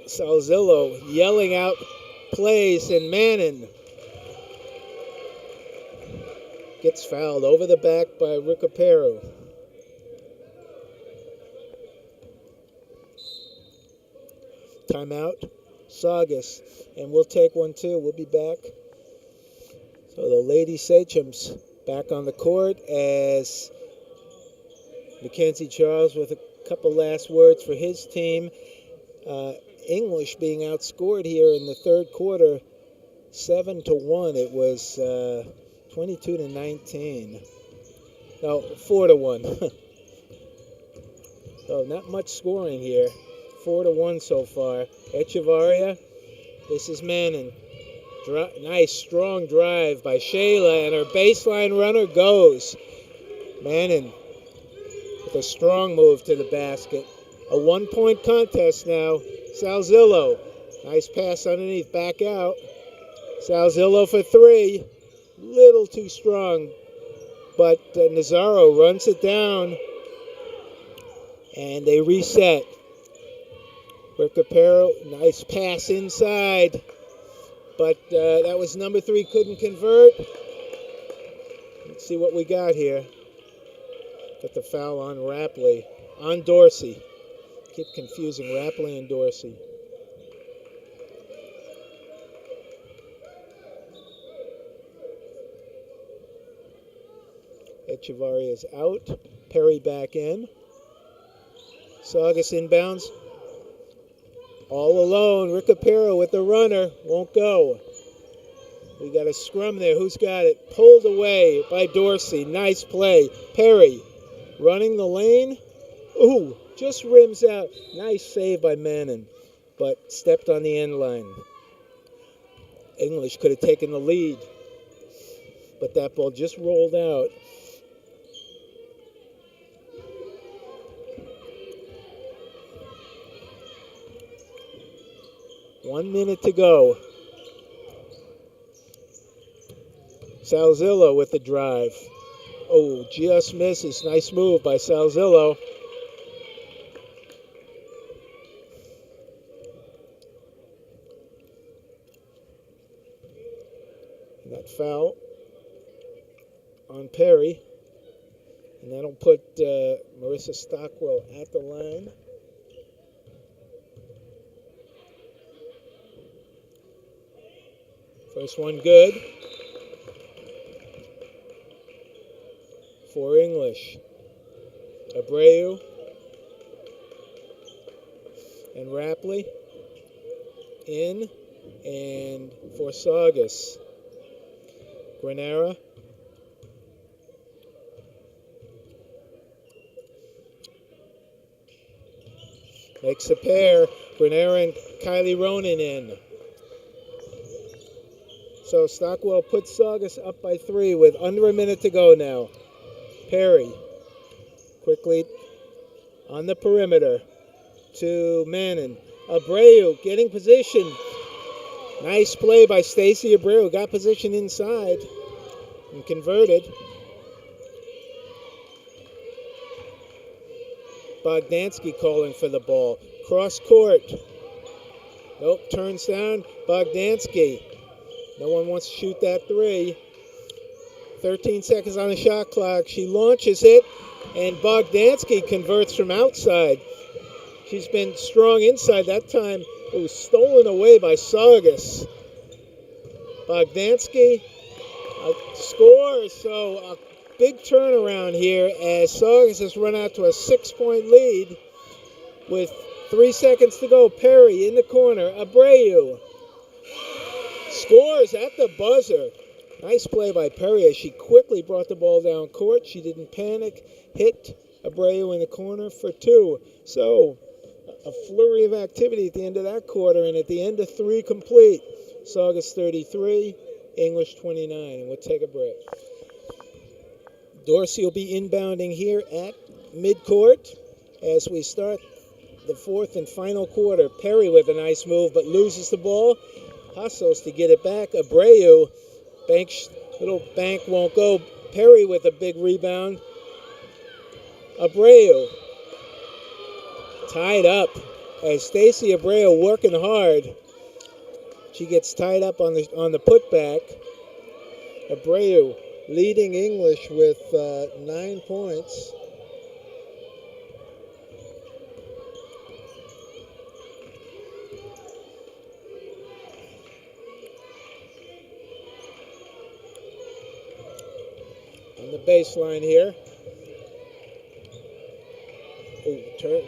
Speaker 1: Salzillo yelling out plays, and Manon gets fouled over the back by Ricopero. Timeout, Saugus, and we'll take one too. We'll be back. So the Lady Sachems back on the court as Mackenzie Charles with a couple last words for his team. English being outscored here in the third quarter, 7-1. It was 22-19. No, 4-1. So not much scoring here. 4-1 so far. Echevarria. This is Manon. Nice strong drive by Shayla, and her baseline runner goes. Manon with a strong move to the basket. A 1-point contest now. Salzillo. Nice pass underneath. Back out. Salzillo for 3. Little too strong. But Nazaro runs it down. And they reset. Recupero, nice pass inside. But that was number 3, couldn't convert. Let's see what we got here. Got the foul on Rapley. On Dorsey. Keep confusing Rapley and Dorsey. Echevarria is out. Perry back in. Saugus inbounds. All alone. Recupero with the runner. Won't go. We got a scrum there. Who's got it? Pulled away by Dorsey. Nice play. Perry running the lane. Ooh, just rims out. Nice save by Mannon, but stepped on the end line. English could have taken the lead, but that ball just rolled out. One minute to go. Salzillo with the drive. Oh, just misses. Nice move by Salzillo. And that foul on Perry. And that'll put Marissa Stockwell at the line. First one good. For English. Abreu and Rapley in, and for Saugus. Granera. Makes a pair. Granera and Kylie Ronan in. So Stockwell puts Saugus up by 3 with under a minute to go now. Perry quickly on the perimeter to Mannon. Abreu getting position. Nice play by Stacy Abreu. Got position inside and converted. Bogdansky calling for the ball. Cross court. Nope, turns down. Bogdansky. No one wants to shoot that 3. 13 seconds on the shot clock. She launches it, and Bogdansky converts from outside. She's been strong inside. That time it was stolen away by Saugus. Bogdansky scores. So a big turnaround here as Saugus has run out to a 6-point lead with 3 seconds to go. Perry in the corner. Abreu scores at the buzzer. Nice play by Perry as she quickly brought the ball down court. She didn't panic. Hit Abreu in the corner for 2. So a flurry of activity at the end of that quarter, and at the end of 3 complete. Saugus 33, English 29. And we'll take a break. Dorsey will be inbounding here at midcourt as we start the 4th and final quarter. Perry with a nice move, but loses the ball. Hustles to get it back. Abreu. Little bank won't go. Perry with a big rebound. Abreu tied up as Stacy Abreu working hard. She gets tied up on the putback. Abreu leading English with 9 points. On the baseline here. Oh, turn.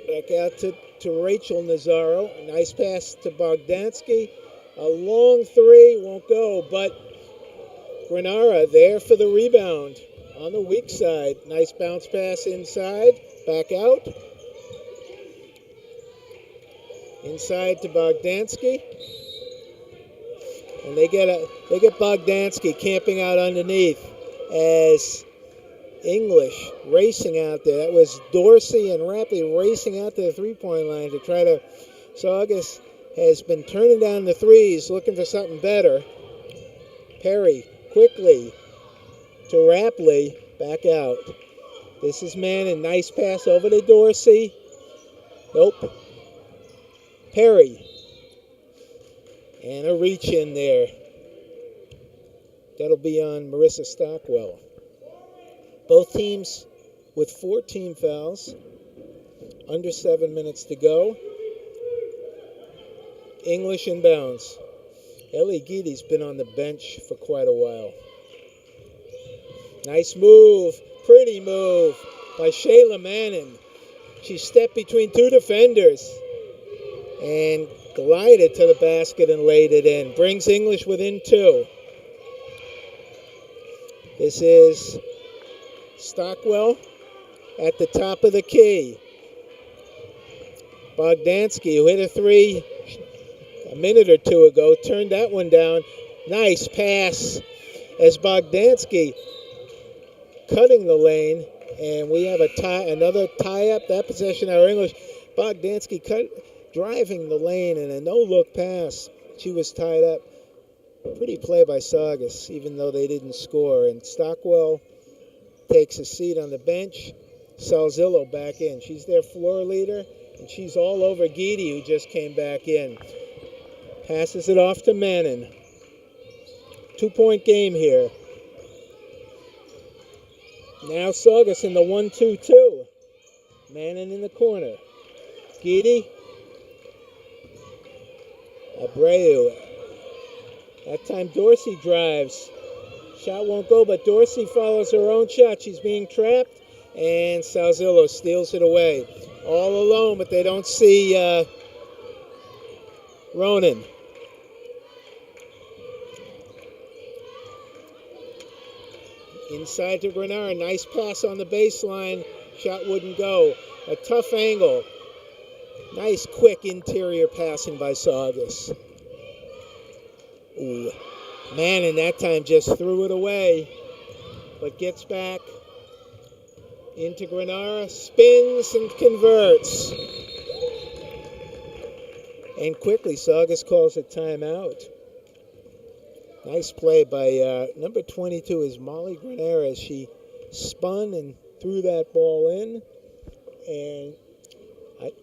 Speaker 1: Back out to Rachel Nazaro. Nice pass to Bogdansky. A long 3 won't go, but Granara there for the rebound on the weak side. Nice bounce pass inside. Back out. Inside to Bogdansky. And they get Bogdansky camping out underneath as English racing out there. That was Dorsey and Rapley racing out to the 3-point line to try to. Saugus has been turning down the 3s, looking for something better. Perry quickly to Rapley, back out. This is Manning. Nice pass over to Dorsey. Nope. Perry. And a reach in there. That'll be on Marissa Stockwell. Both teams with 14 fouls. Under 7 minutes to go. English inbounds. Ellie Geedy's been on the bench for quite a while. Nice move. Pretty move by Shayla Manning. She stepped between two defenders and glided to the basket and laid it in. Brings English within 2. This is Stockwell at the top of the key. Bogdansky, who hit a 3 a minute or 2 ago, turned that one down. Nice pass as Bogdansky cutting the lane, and we have another tie-up. That possession, our English. Bogdansky driving the lane in a no-look pass. She was tied up. Pretty play by Saugus, even though they didn't score. And Stockwell takes a seat on the bench. Salzillo back in. She's their floor leader, and she's all over Geedy, who just came back in. Passes it off to Manning. 2-point game here. Now Saugus in the 1-2-2. Manning in the corner. Geedy. Abreu. That time Dorsey drives. Shot won't go, but Dorsey follows her own shot. She's being trapped, and Salzillo steals it away. All alone, but they don't see Ronan. Inside to Grenard. Nice pass on the baseline. Shot wouldn't go. A tough angle. Nice quick interior passing by Saugus. Ooh. Manning that time just threw it away, but gets back into Grenard, spins and converts. And quickly Saugus calls a timeout. Nice play by number 22 is Molly Grenard as she spun and threw that ball in. And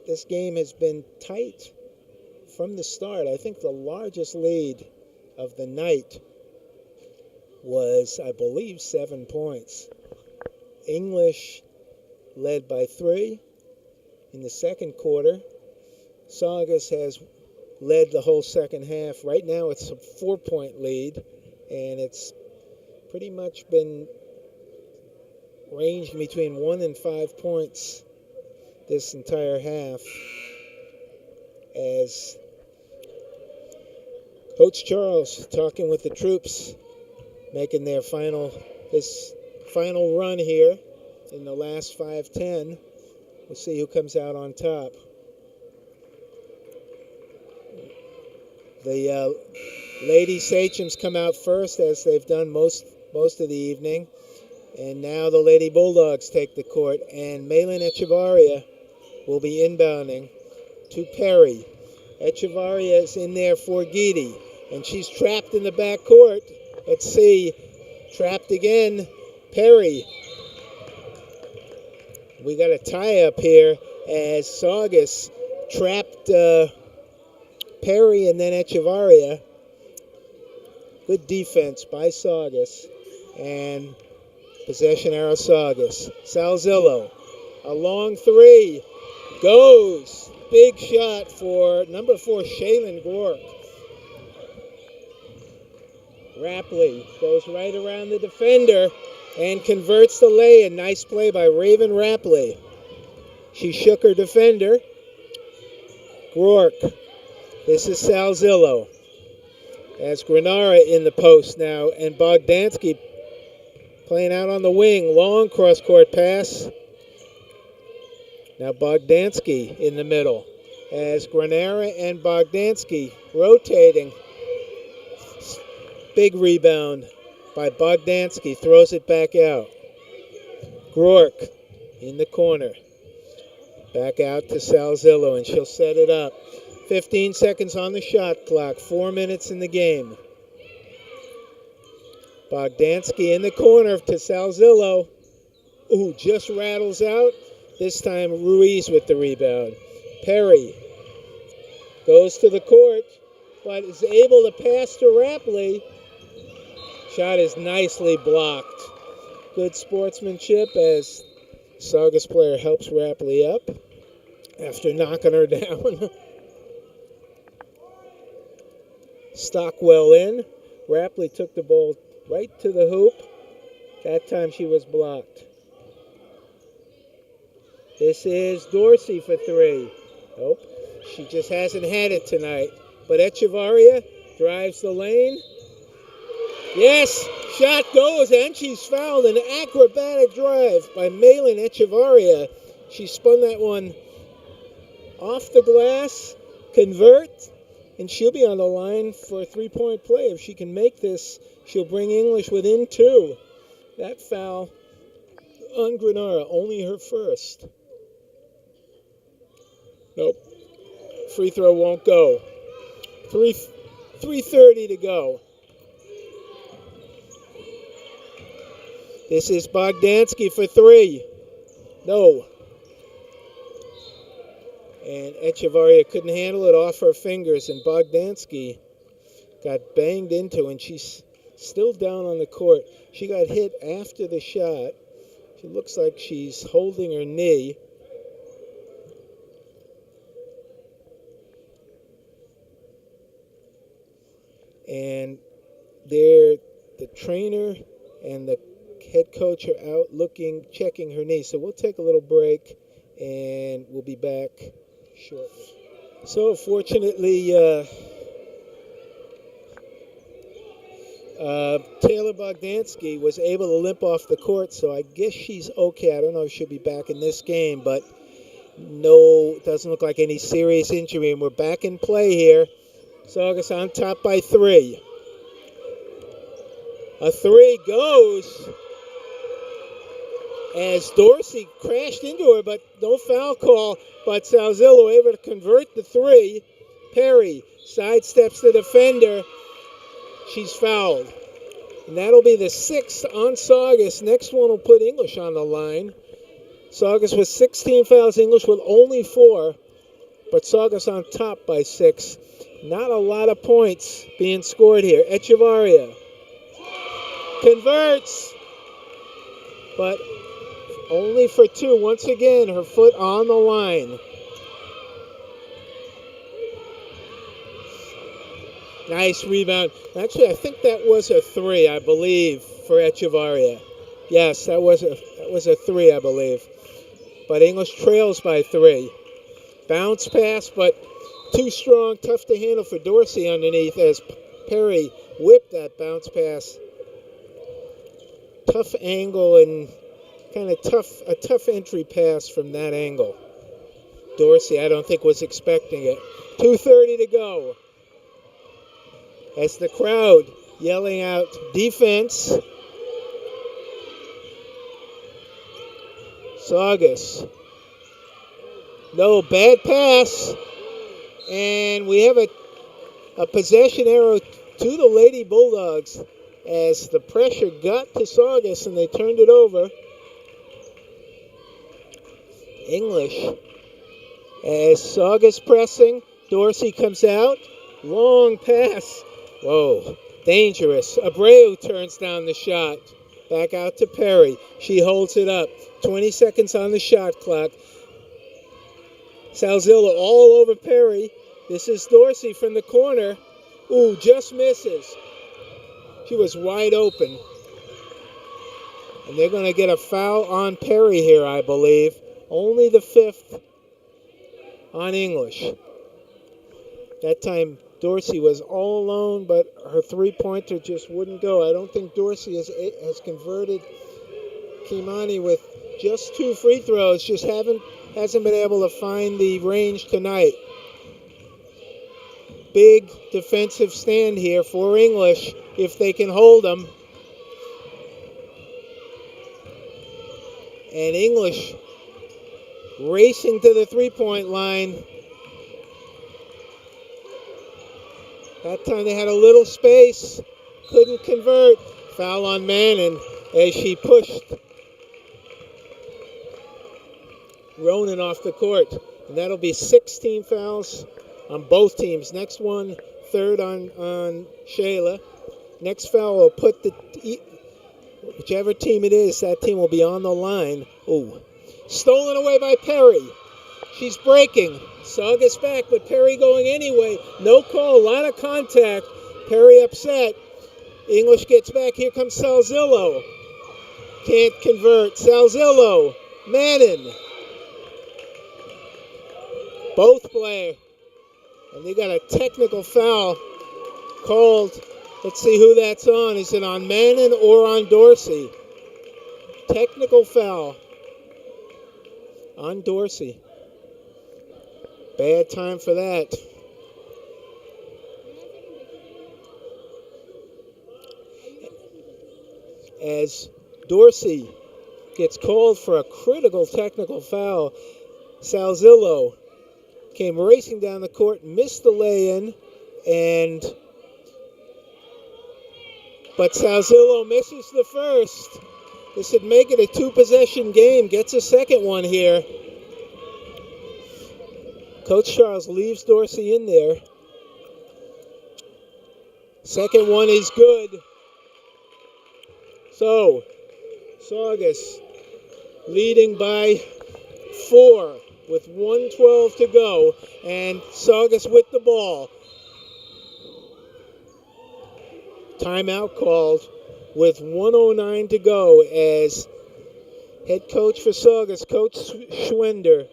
Speaker 1: this game has been tight from the start. I think the largest lead of the night was, I believe, 7 points. English led by 3 in the second quarter. Saugus has led the whole second half. Right now it's a 4-point lead, and it's pretty much been ranged between 1 and 5 points this entire half as Coach Charles talking with the troops, making their final run here in the last 5-10. We'll see who comes out on top. The Lady Sachems come out first, as they've done most of the evening. And now the Lady Bulldogs take the court, and Malin Echevarria will be inbounding to Perry. Echevarria is in there for Geedy, and she's trapped in the back court. Let's see, trapped again, Perry. We got a tie-up here as Saugus trapped Perry and then Echevarria. Good defense by Saugus, and possession arrow Saugus. Salzillo, a long 3, goes. Big shot for number 4, Shaylin Gork. Rapley goes right around the defender and converts the lay-in. Nice play by Raven Rapley. She shook her defender. Gork. This is Salzillo. As Grenara in the post now, and Bogdansky playing out on the wing. Long cross-court pass. Now Bogdansky in the middle as Grenara and Bogdansky rotating. Big rebound by Bogdansky, throws it back out. Gork in the corner. Back out to Salzillo, and she'll set it up. 15 seconds on the shot clock, 4 minutes in the game. Bogdansky in the corner to Salzillo. Ooh, just rattles out. This time Ruiz with the rebound. Perry goes to the court, but is able to pass to Rapley. Shot is nicely blocked. Good sportsmanship as Saugus player helps Rapley up after knocking her down. Stockwell in. Rapley took the ball right to the hoop. That time she was blocked. This is Dorsey for three. Nope, she just hasn't had it tonight. But Echevarria drives the lane. Yes, shot goes, and she's fouled. An acrobatic drive by Malin Echevarria. She spun that one off the glass, convert, and she'll be on the line for a three-point play. If she can make this, she'll bring English within two. That foul on Granara, only her first. Nope. Free throw won't go. 3:30 to go. This is Bogdansky for three. No. And Echevarria couldn't handle it off her fingers, and Bogdansky got banged into, and she's still down on the court. She got hit after the shot. She looks like she's holding her knee. And the trainer and the head coach are out looking, checking her knee. So we'll take a little break, and we'll be back shortly. So fortunately, Taylor Bogdansky was able to limp off the court, so I guess she's okay. I don't know if she'll be back in this game, but no, it doesn't look like any serious injury, and we're back in play here. Saugus on top by three. A three goes as Dorsey crashed into her, but no foul call. But Salzillo able to convert the three. Perry sidesteps the defender. She's fouled. And that'll be the sixth on Saugus. Next one will put English on the line. Saugus with 16 fouls, English with only 4. But Saugus on top by 6. Not a lot of points being scored here. Echevarria converts, but only for 2. Once again, her foot on the line. Nice rebound. Actually, I think that was a 3, I believe, for Echevarria. Yes, that was a 3, I believe. But English trails by 3. Bounce pass, but too strong, tough to handle for Dorsey underneath as Perry whipped that bounce pass. Tough angle and kind of a tough entry pass from that angle. Dorsey, I don't think, was expecting it. 2:30 to go. As the crowd yelling out defense. Saugus. No, bad pass. And we have a possession arrow to the Lady Bulldogs as the pressure got to Saugus and they turned it over. English. As Saugus pressing, Dorsey comes out. Long pass. Whoa, dangerous. Abreu turns down the shot. Back out to Perry. She holds it up. 20 seconds on the shot clock. Salzillo all over Perry. This is Dorsey from the corner. Ooh, just misses. She was wide open. And they're going to get a foul on Perry here, I believe. Only the 5th on English. That time Dorsey was all alone, but her three-pointer just wouldn't go. I don't think Dorsey has converted Kimani with just 2 free throws. Just hasn't been able to find the range tonight. Big defensive stand here for English if they can hold them. And English racing to the three-point line. That time they had a little space, couldn't convert. Foul on Mannon as she pushed Ronan off the court. And that'll be 16 fouls on both teams. Next one, third on Shayla. Next foul will put whichever team it is, that team will be on the line. Ooh. Stolen away by Perry. She's breaking. Saugus back, but Perry going anyway. No call, a lot of contact. Perry upset. English gets back. Here comes Salzillo. Can't convert. Salzillo. Mannon. Both play. And they got a technical foul called. Let's see who that's on. Is it on Mannon or on Dorsey? Technical foul on Dorsey. Bad time for that. As Dorsey gets called for a critical technical foul, Salzillo came racing down the court, missed the lay-in, but Salzillo misses the first. This would make it a two-possession game. Gets a second one here. Coach Charles leaves Dorsey in there. Second one is good. So, Saugus leading by 4 with 1:12 to go, and Saugus with the ball. Timeout called with 1:09 to go as head coach for Saugus, Coach Schwender,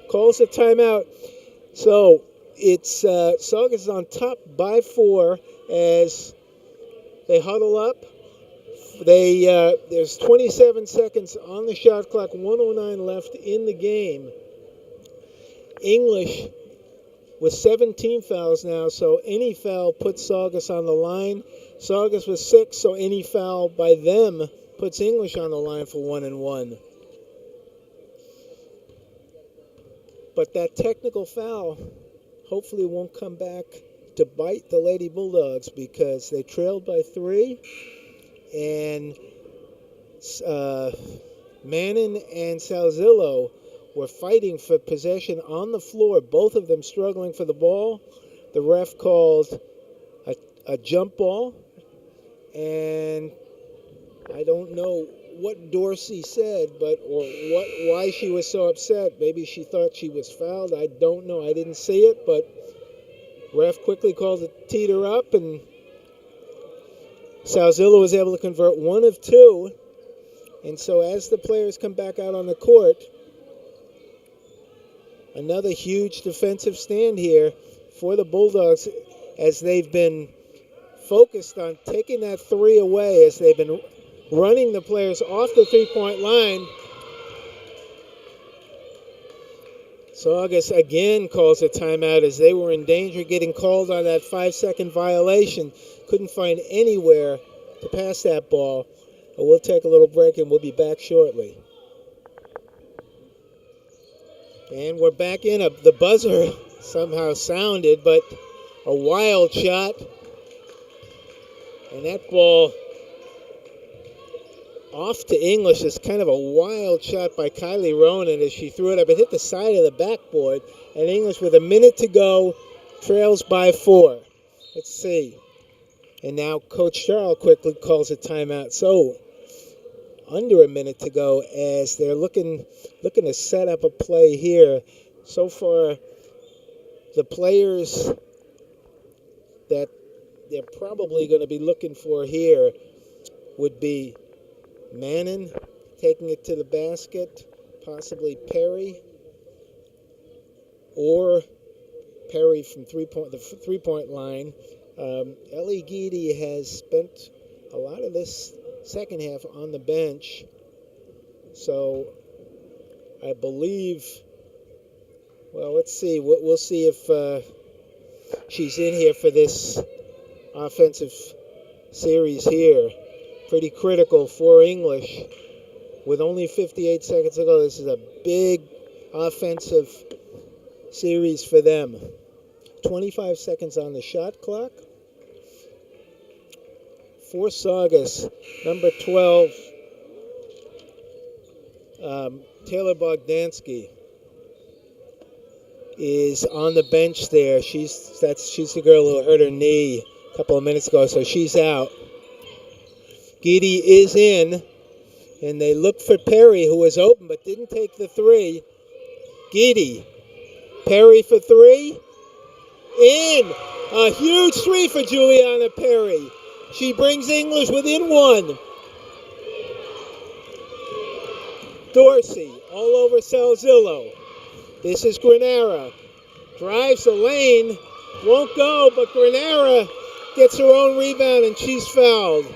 Speaker 1: calls a timeout. So it's Saugus is on top by 4 as they huddle up. There's 27 seconds on the shot clock, 1:09 left in the game. English with 17 fouls now, so any foul puts Saugus on the line. Saugus with 6, so any foul by them puts English on the line for 1-1. But that technical foul hopefully won't come back to bite the Lady Bulldogs because they trailed by 3, and Mannon and Salzillo were fighting for possession on the floor, both of them struggling for the ball. The ref called a jump ball, and I don't know what Dorsey said, why she was so upset. Maybe she thought she was fouled. I don't know. I didn't see it, but ref quickly called it teeter up, and Salzillo was able to convert 1 of 2. And so as the players come back out on the court, another huge defensive stand here for the Bulldogs as they've been focused on taking that 3 away, as they've been running the players off the three-point line. Saugus again calls a timeout as they were in danger getting called on that 5-second violation. Couldn't find anywhere to pass that ball. But we'll take a little break and we'll be back shortly. And we're back in. The buzzer somehow sounded, but a wild shot. And that ball off to English is kind of a wild shot by Kylie Ronan as she threw it up. It hit the side of the backboard. And English, with a minute to go, trails by 4. Let's see. And now Coach Charles quickly calls a timeout. So under a minute to go as they're looking to set up a play here. So far, the players that they're probably going to be looking for here would be Mannon taking it to the basket, possibly Perry, or Perry from the three-point line. Ellie Geedy has spent a lot of this second half on the bench, so I believe, well, let's see. We'll see if she's in here for this offensive series here. Pretty critical for English. With only 58 seconds to go, this is a big offensive series for them. 25 seconds on the shot clock. For Saugus, number 12, Taylor Bogdansky is on the bench there. She's the girl who hurt her knee a couple of minutes ago, so she's out. Giddy is in, and they look for Perry, who was open but didn't take the three. Giddy, Perry for three, in. A huge three for Juliana Perry. She brings English within one. Dorsey all over Salzillo. This is Granera. Drives the lane, won't go, but Granera gets her own rebound and she's fouled.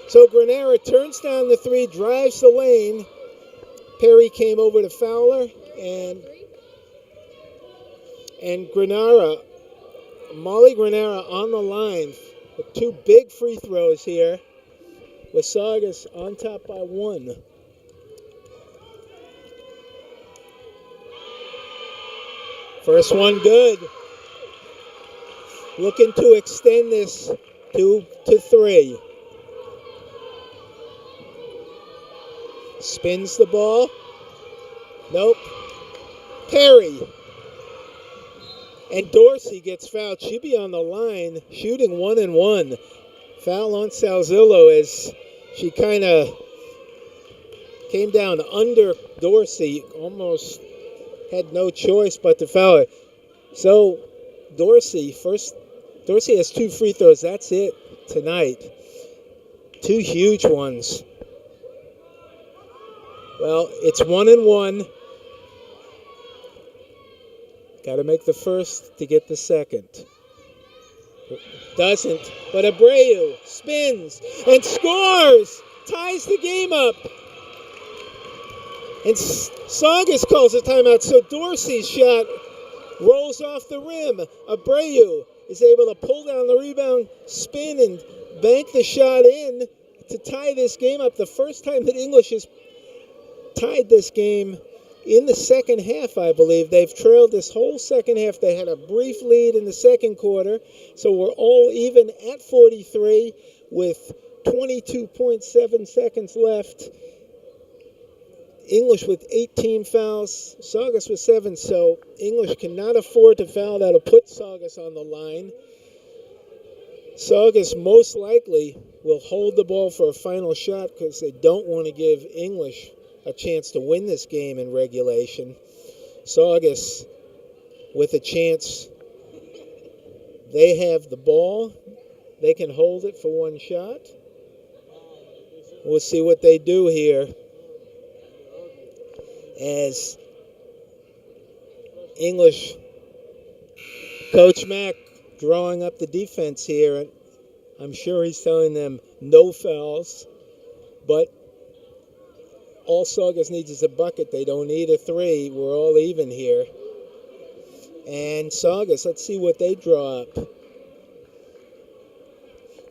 Speaker 1: So Granera turns down the three, drives the lane. Perry came over to Fowler, and Granera, Molly Granera on the line with two big free throws here, with Saugus on top by one. First one good. Looking to extend this to three. Spins the ball. Nope. Perry. And Dorsey gets fouled. She'd be on the line shooting 1-1. Foul on Salzillo as she kind of came down under Dorsey. Almost had no choice but to foul her. So Dorsey has two free throws. That's it tonight. Two huge ones. Well, it's 1-1. Got to make the first to get the second. Doesn't, but Abreu spins and scores, ties the game up. And Saugus calls a timeout, so Dorsey's shot rolls off the rim. Abreu is able to pull down the rebound, spin, and bank the shot in to tie this game up. The first time that English has tied this game in the second half, I believe. They've trailed this whole second half. They had a brief lead in the second quarter, so we're all even at 43 with 22.7 seconds left. English with 18 fouls, Saugus with 7, so English cannot afford to foul. That'll put Saugus on the line. Saugus most likely will hold the ball for a final shot because they don't want to give English a chance to win this game in regulation. Saugus with a chance. They have the ball. They can hold it for one shot. We'll see what they do here as English Coach Mack drawing up the defense here. And I'm sure he's telling them no fouls, but all Saugus needs is a bucket. They don't need a three. We're all even here. And Saugus, let's see what they draw up.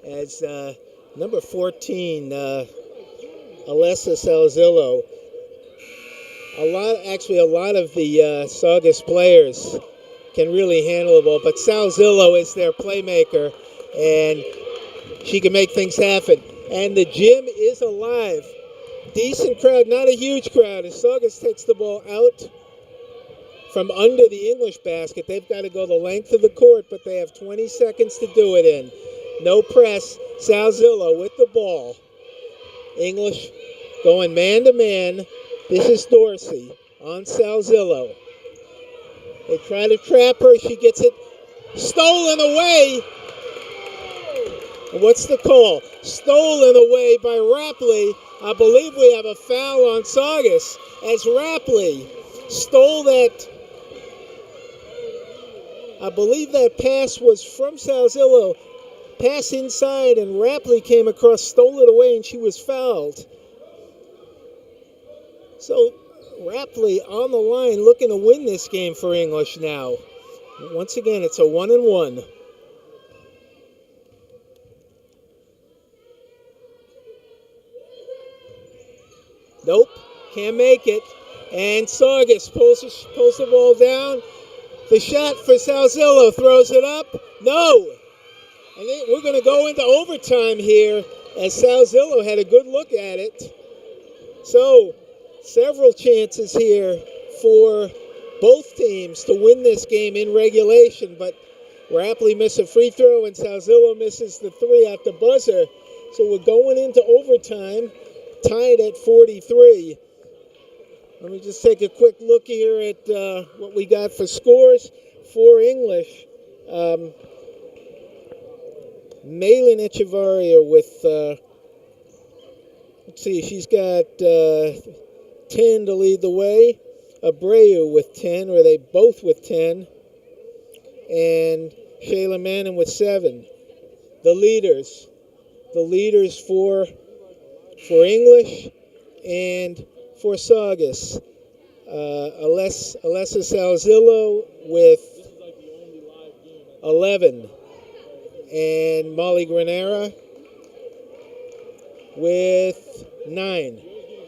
Speaker 1: As number 14, Alessa Salzillo. A lot of the Saugus players can really handle the ball, but Salzillo is their playmaker, and she can make things happen. And the gym is alive. Decent crowd, not a huge crowd. As Saugus takes the ball out from under the English basket, they've got to go the length of the court, but they have 20 seconds to do it in. No press. Salzillo with the ball. English going man-to-man. This is Dorsey on Salzillo. They try to trap her. She gets it stolen away. And what's the call? Stolen away by Rapley. I believe we have a foul on Saugus as Rapley stole that. I believe that pass was from Salzillo. Pass inside, and Rapley came across, stole it away, and she was fouled. So Rapley on the line looking to win this game for English now. Once again, it's a 1-1. Nope, can't make it. And Saugus pulls the ball down. The shot for Salzillo, throws it up. No. And we're going to go into overtime here as Salzillo had a good look at it. So, several chances here for both teams to win this game in regulation, but Rapley missed a free throw and Salzillo misses the three at the buzzer. So we're going into overtime, tied at 43. Let me just take a quick look here at what we got for scores for English. Malin Echevarria with, let's see, she's got 10 to lead the way. Abreu with 10, or they both with 10. And Shayla Manning with 7. The leaders for English and for Saugus. Alessa Salzillo with 11. And Molly Granera with 9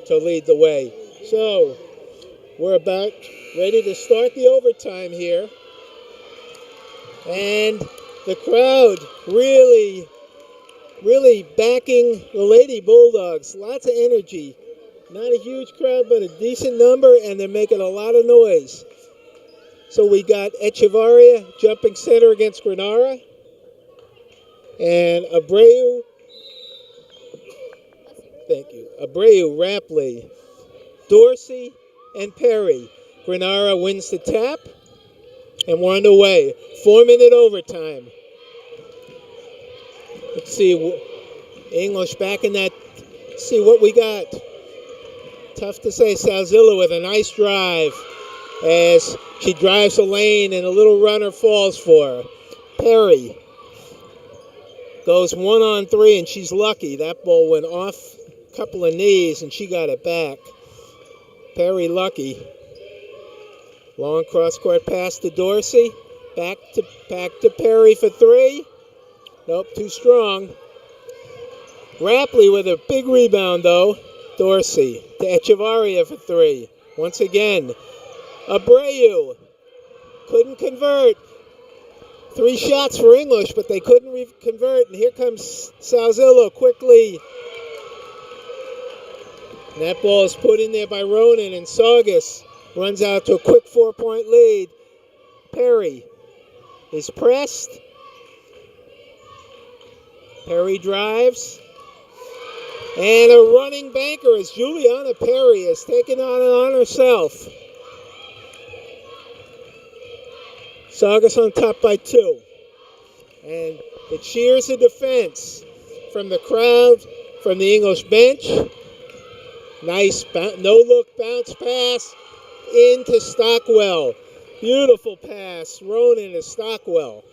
Speaker 1: to lead the way. So we're about ready to start the overtime here. And the crowd really backing the Lady Bulldogs. Lots of energy. Not a huge crowd, but a decent number, and they're making a lot of noise. So we got Echevarria jumping center against Granara. And Abreu, Rapley, Dorsey, and Perry. Granara wins the tap, and we're underway. 4-minute overtime. Let's see, English back in that. Let's see what we got. Tough to say. Salzillo with a nice drive as she drives the lane and a little runner falls for her. Perry goes 1-on-3 and she's lucky. That ball went off a couple of knees and she got it back. Perry lucky. Long cross-court pass to Dorsey. Back to Perry for 3. Nope, too strong. Rapley with a big rebound, though. Dorsey to Echevarria for 3. Once again, Abreu couldn't convert. 3 shots for English, but they couldn't convert. And here comes Salzillo quickly. And that ball is put in there by Ronan, and Saugus runs out to a quick 4-point lead. Perry is pressed. Perry drives. And a running banker as Juliana Perry has taken on herself. Saugus on top by 2. And the cheers of defense from the crowd, from the English bench. Nice no-look bounce pass into Stockwell. Beautiful pass. Ronan to Stockwell.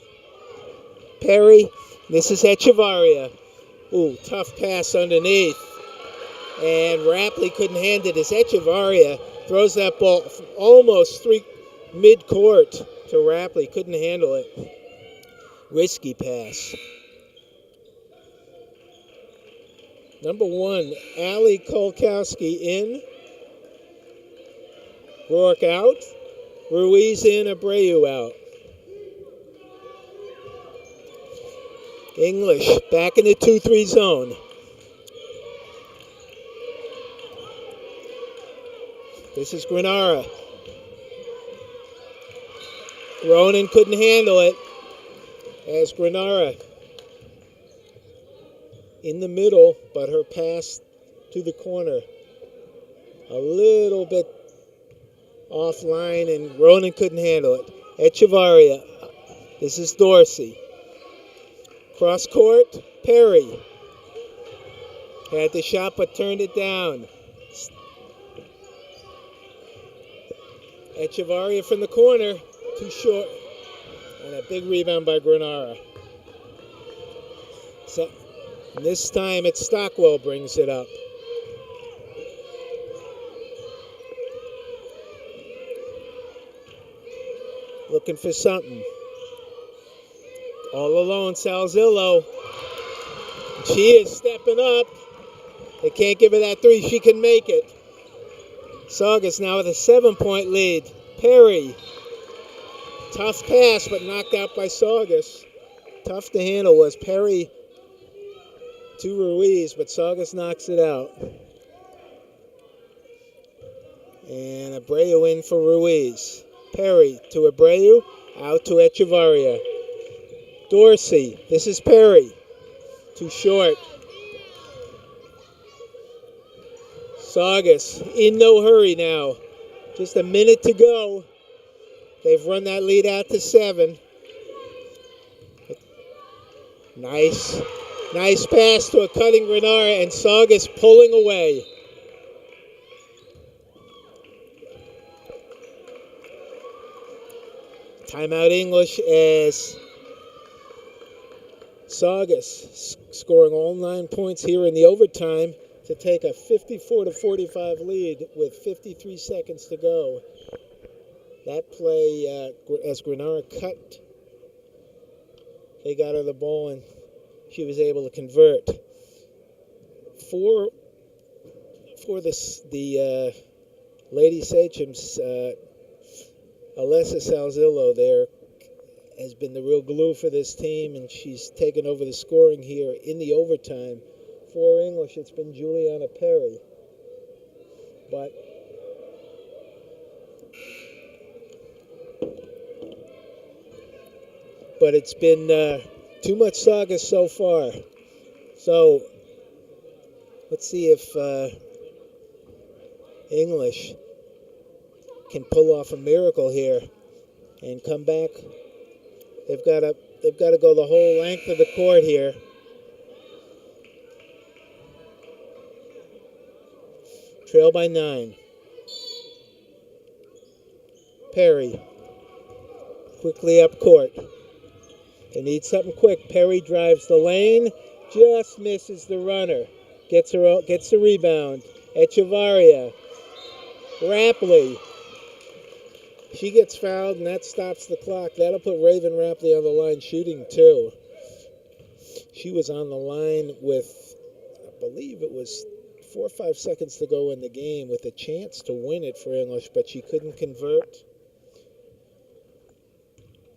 Speaker 1: Perry, this is Echevarria. Ooh, tough pass underneath. And Rapley couldn't hand it as Echevarria throws that ball almost mid-court to Rapley. Couldn't handle it. Risky pass. Number 1, Allie Kolkowski in. Rourke out. Ruiz in, Abreu out. English back in the 2-3 zone. This is Granara. Ronan couldn't handle it as Granara in the middle, but her pass to the corner a little bit offline, and Ronan couldn't handle it. Echevarria. This is Dorsey. Cross court, Perry. Had the shot but turned it down. Echevarria from the corner, too short. And a big rebound by Granara. So, and this time it's Stockwell brings it up. Looking for something. All alone, Salzillo. She is stepping up. They can't give her that 3. She can make it. Saugus now with a 7-point lead. Perry. Tough pass, but knocked out by Saugus. Tough to handle was Perry to Ruiz, but Saugus knocks it out. And Abreu in for Ruiz. Perry to Abreu, out to Echevarria. Dorsey, this is Perry. Too short. Saugus in no hurry now. Just a minute to go. They've run that lead out to 7. Nice pass to a cutting Granara, and Saugus pulling away. Timeout English as Saugus scoring all 9 points here in the overtime to take a 54-45 lead with 53 seconds to go. That play, as Granara cut, they got her the ball and she was able to convert. For the Lady Sachems, Alessa Salzillo there has been the real glue for this team, and she's taken over the scoring here in the overtime. For English, it's been Juliana Perry. But it's been too much Saugus so far. So let's see if English can pull off a miracle here and come back. They've got to go the whole length of the court here. Trail by 9. Perry quickly up court. They need something quick. Perry drives the lane, just misses the runner. Gets the rebound. Echevarria. Rapley. She gets fouled, and that stops the clock. That'll put Raven Rapley on the line shooting, too. She was on the line with, I believe it was 4 or 5 seconds to go in the game with a chance to win it for English, but she couldn't convert.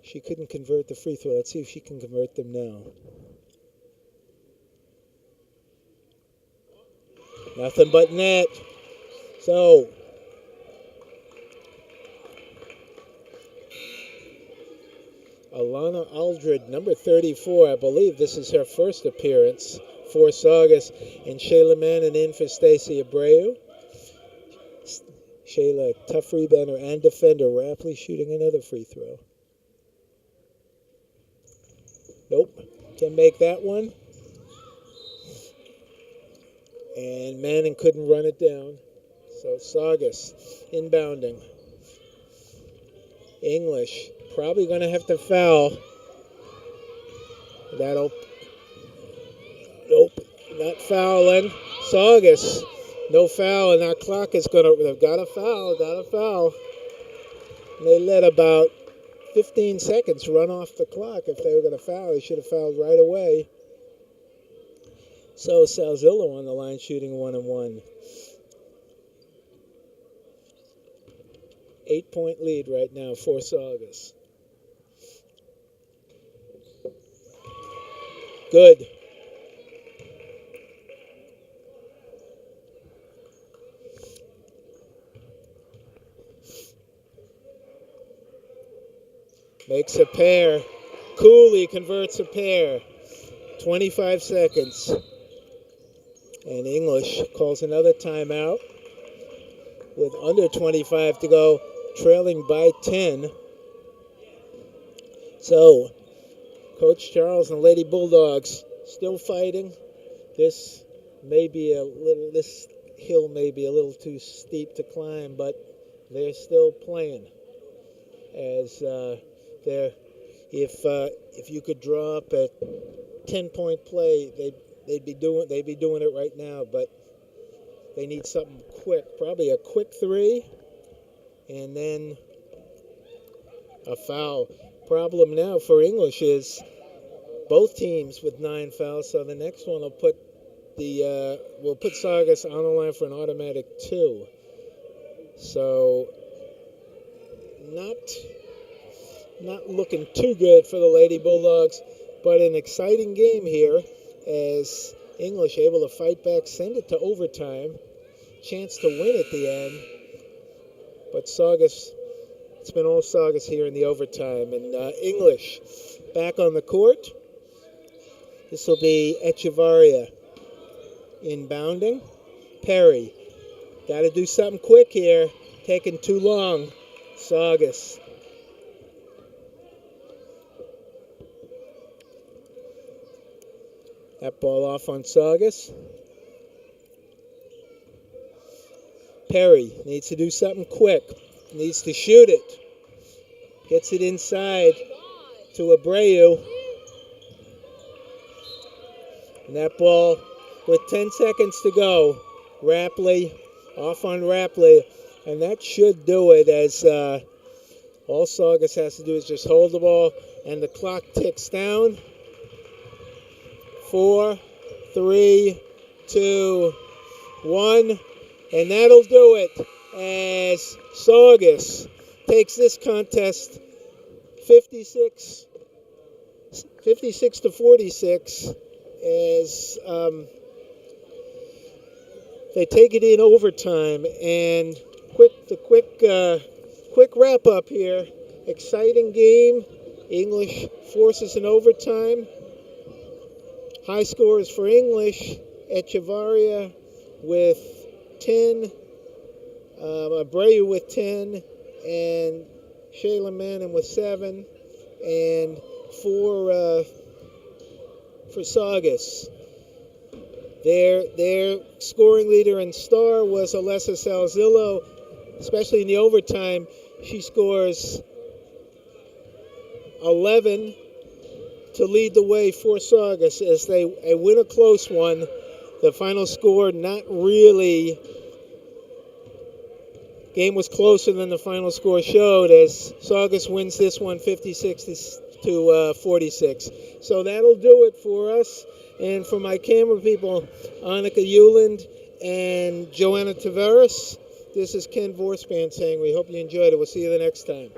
Speaker 1: She couldn't convert the free throw. Let's see if she can convert them now. Nothing but net. So Alana Aldred, number 34, I believe this is her first appearance for Saugus, and Shayla Mannon in for Stacey Abreu. Shayla, tough rebounder and defender. Rapley shooting another free throw. Nope, can make that one. And Manning couldn't run it down. So Saugus inbounding. English probably going to have to foul. Nope, not fouling. Saugus, no foul, and our clock is going to, they've got a foul. And they let about 15 seconds run off the clock. If they were going to foul, they should have fouled right away. So Salzillo on the line shooting 1-1. 8-point lead right now for Saugus. Good. Makes a pair. Cooley converts a pair. 25 seconds. And English calls another timeout with under 25 to go, trailing by 10. So, Coach Charles and Lady Bulldogs still fighting. This hill may be a little too steep to climb, but they're still playing. As if you could draw up a 10-point play, they'd be doing it right now, but they need something quick, probably a quick 3, and then a foul. Problem now for English is both teams with 9 fouls, so the next one will put Saugus on the line for an automatic 2. So not looking too good for the Lady Bulldogs, but an exciting game here as English able to fight back, send it to overtime, chance to win at the end, But Saugus, it's been all Saugus here in the overtime. And English back on the court. This will be Echevarria inbounding. Perry, got to do something quick here. Taking too long. Saugus. That ball off on Saugus. Perry needs to do something quick. Needs to shoot it. Gets it inside to Abreu. And that ball with 10 seconds to go. Rapley, off on Rapley. And that should do it, as all Saugus has to do is just hold the ball. And the clock ticks down. 4, 3, 2, 1. And that'll do it as Saugus takes this contest 56 to 46 as they take it in overtime. And quick wrap up here. Exciting game. English forces in overtime. High scores for English. Echevarria with 10, Abreu with 10, and Shayla Manning with 7, and for Saugus. Their scoring leader and star was Alessa Salzillo, especially in the overtime. She scores 11 to lead the way for Saugus as they win a close one. The final score not really. Game was closer than the final score showed as Saugus wins this one 56 to 46. So that'll do it for us. And for my camera people, Annika Euland and Joanna Tavares, this is Ken Vorspan saying we hope you enjoyed it. We'll see you the next time.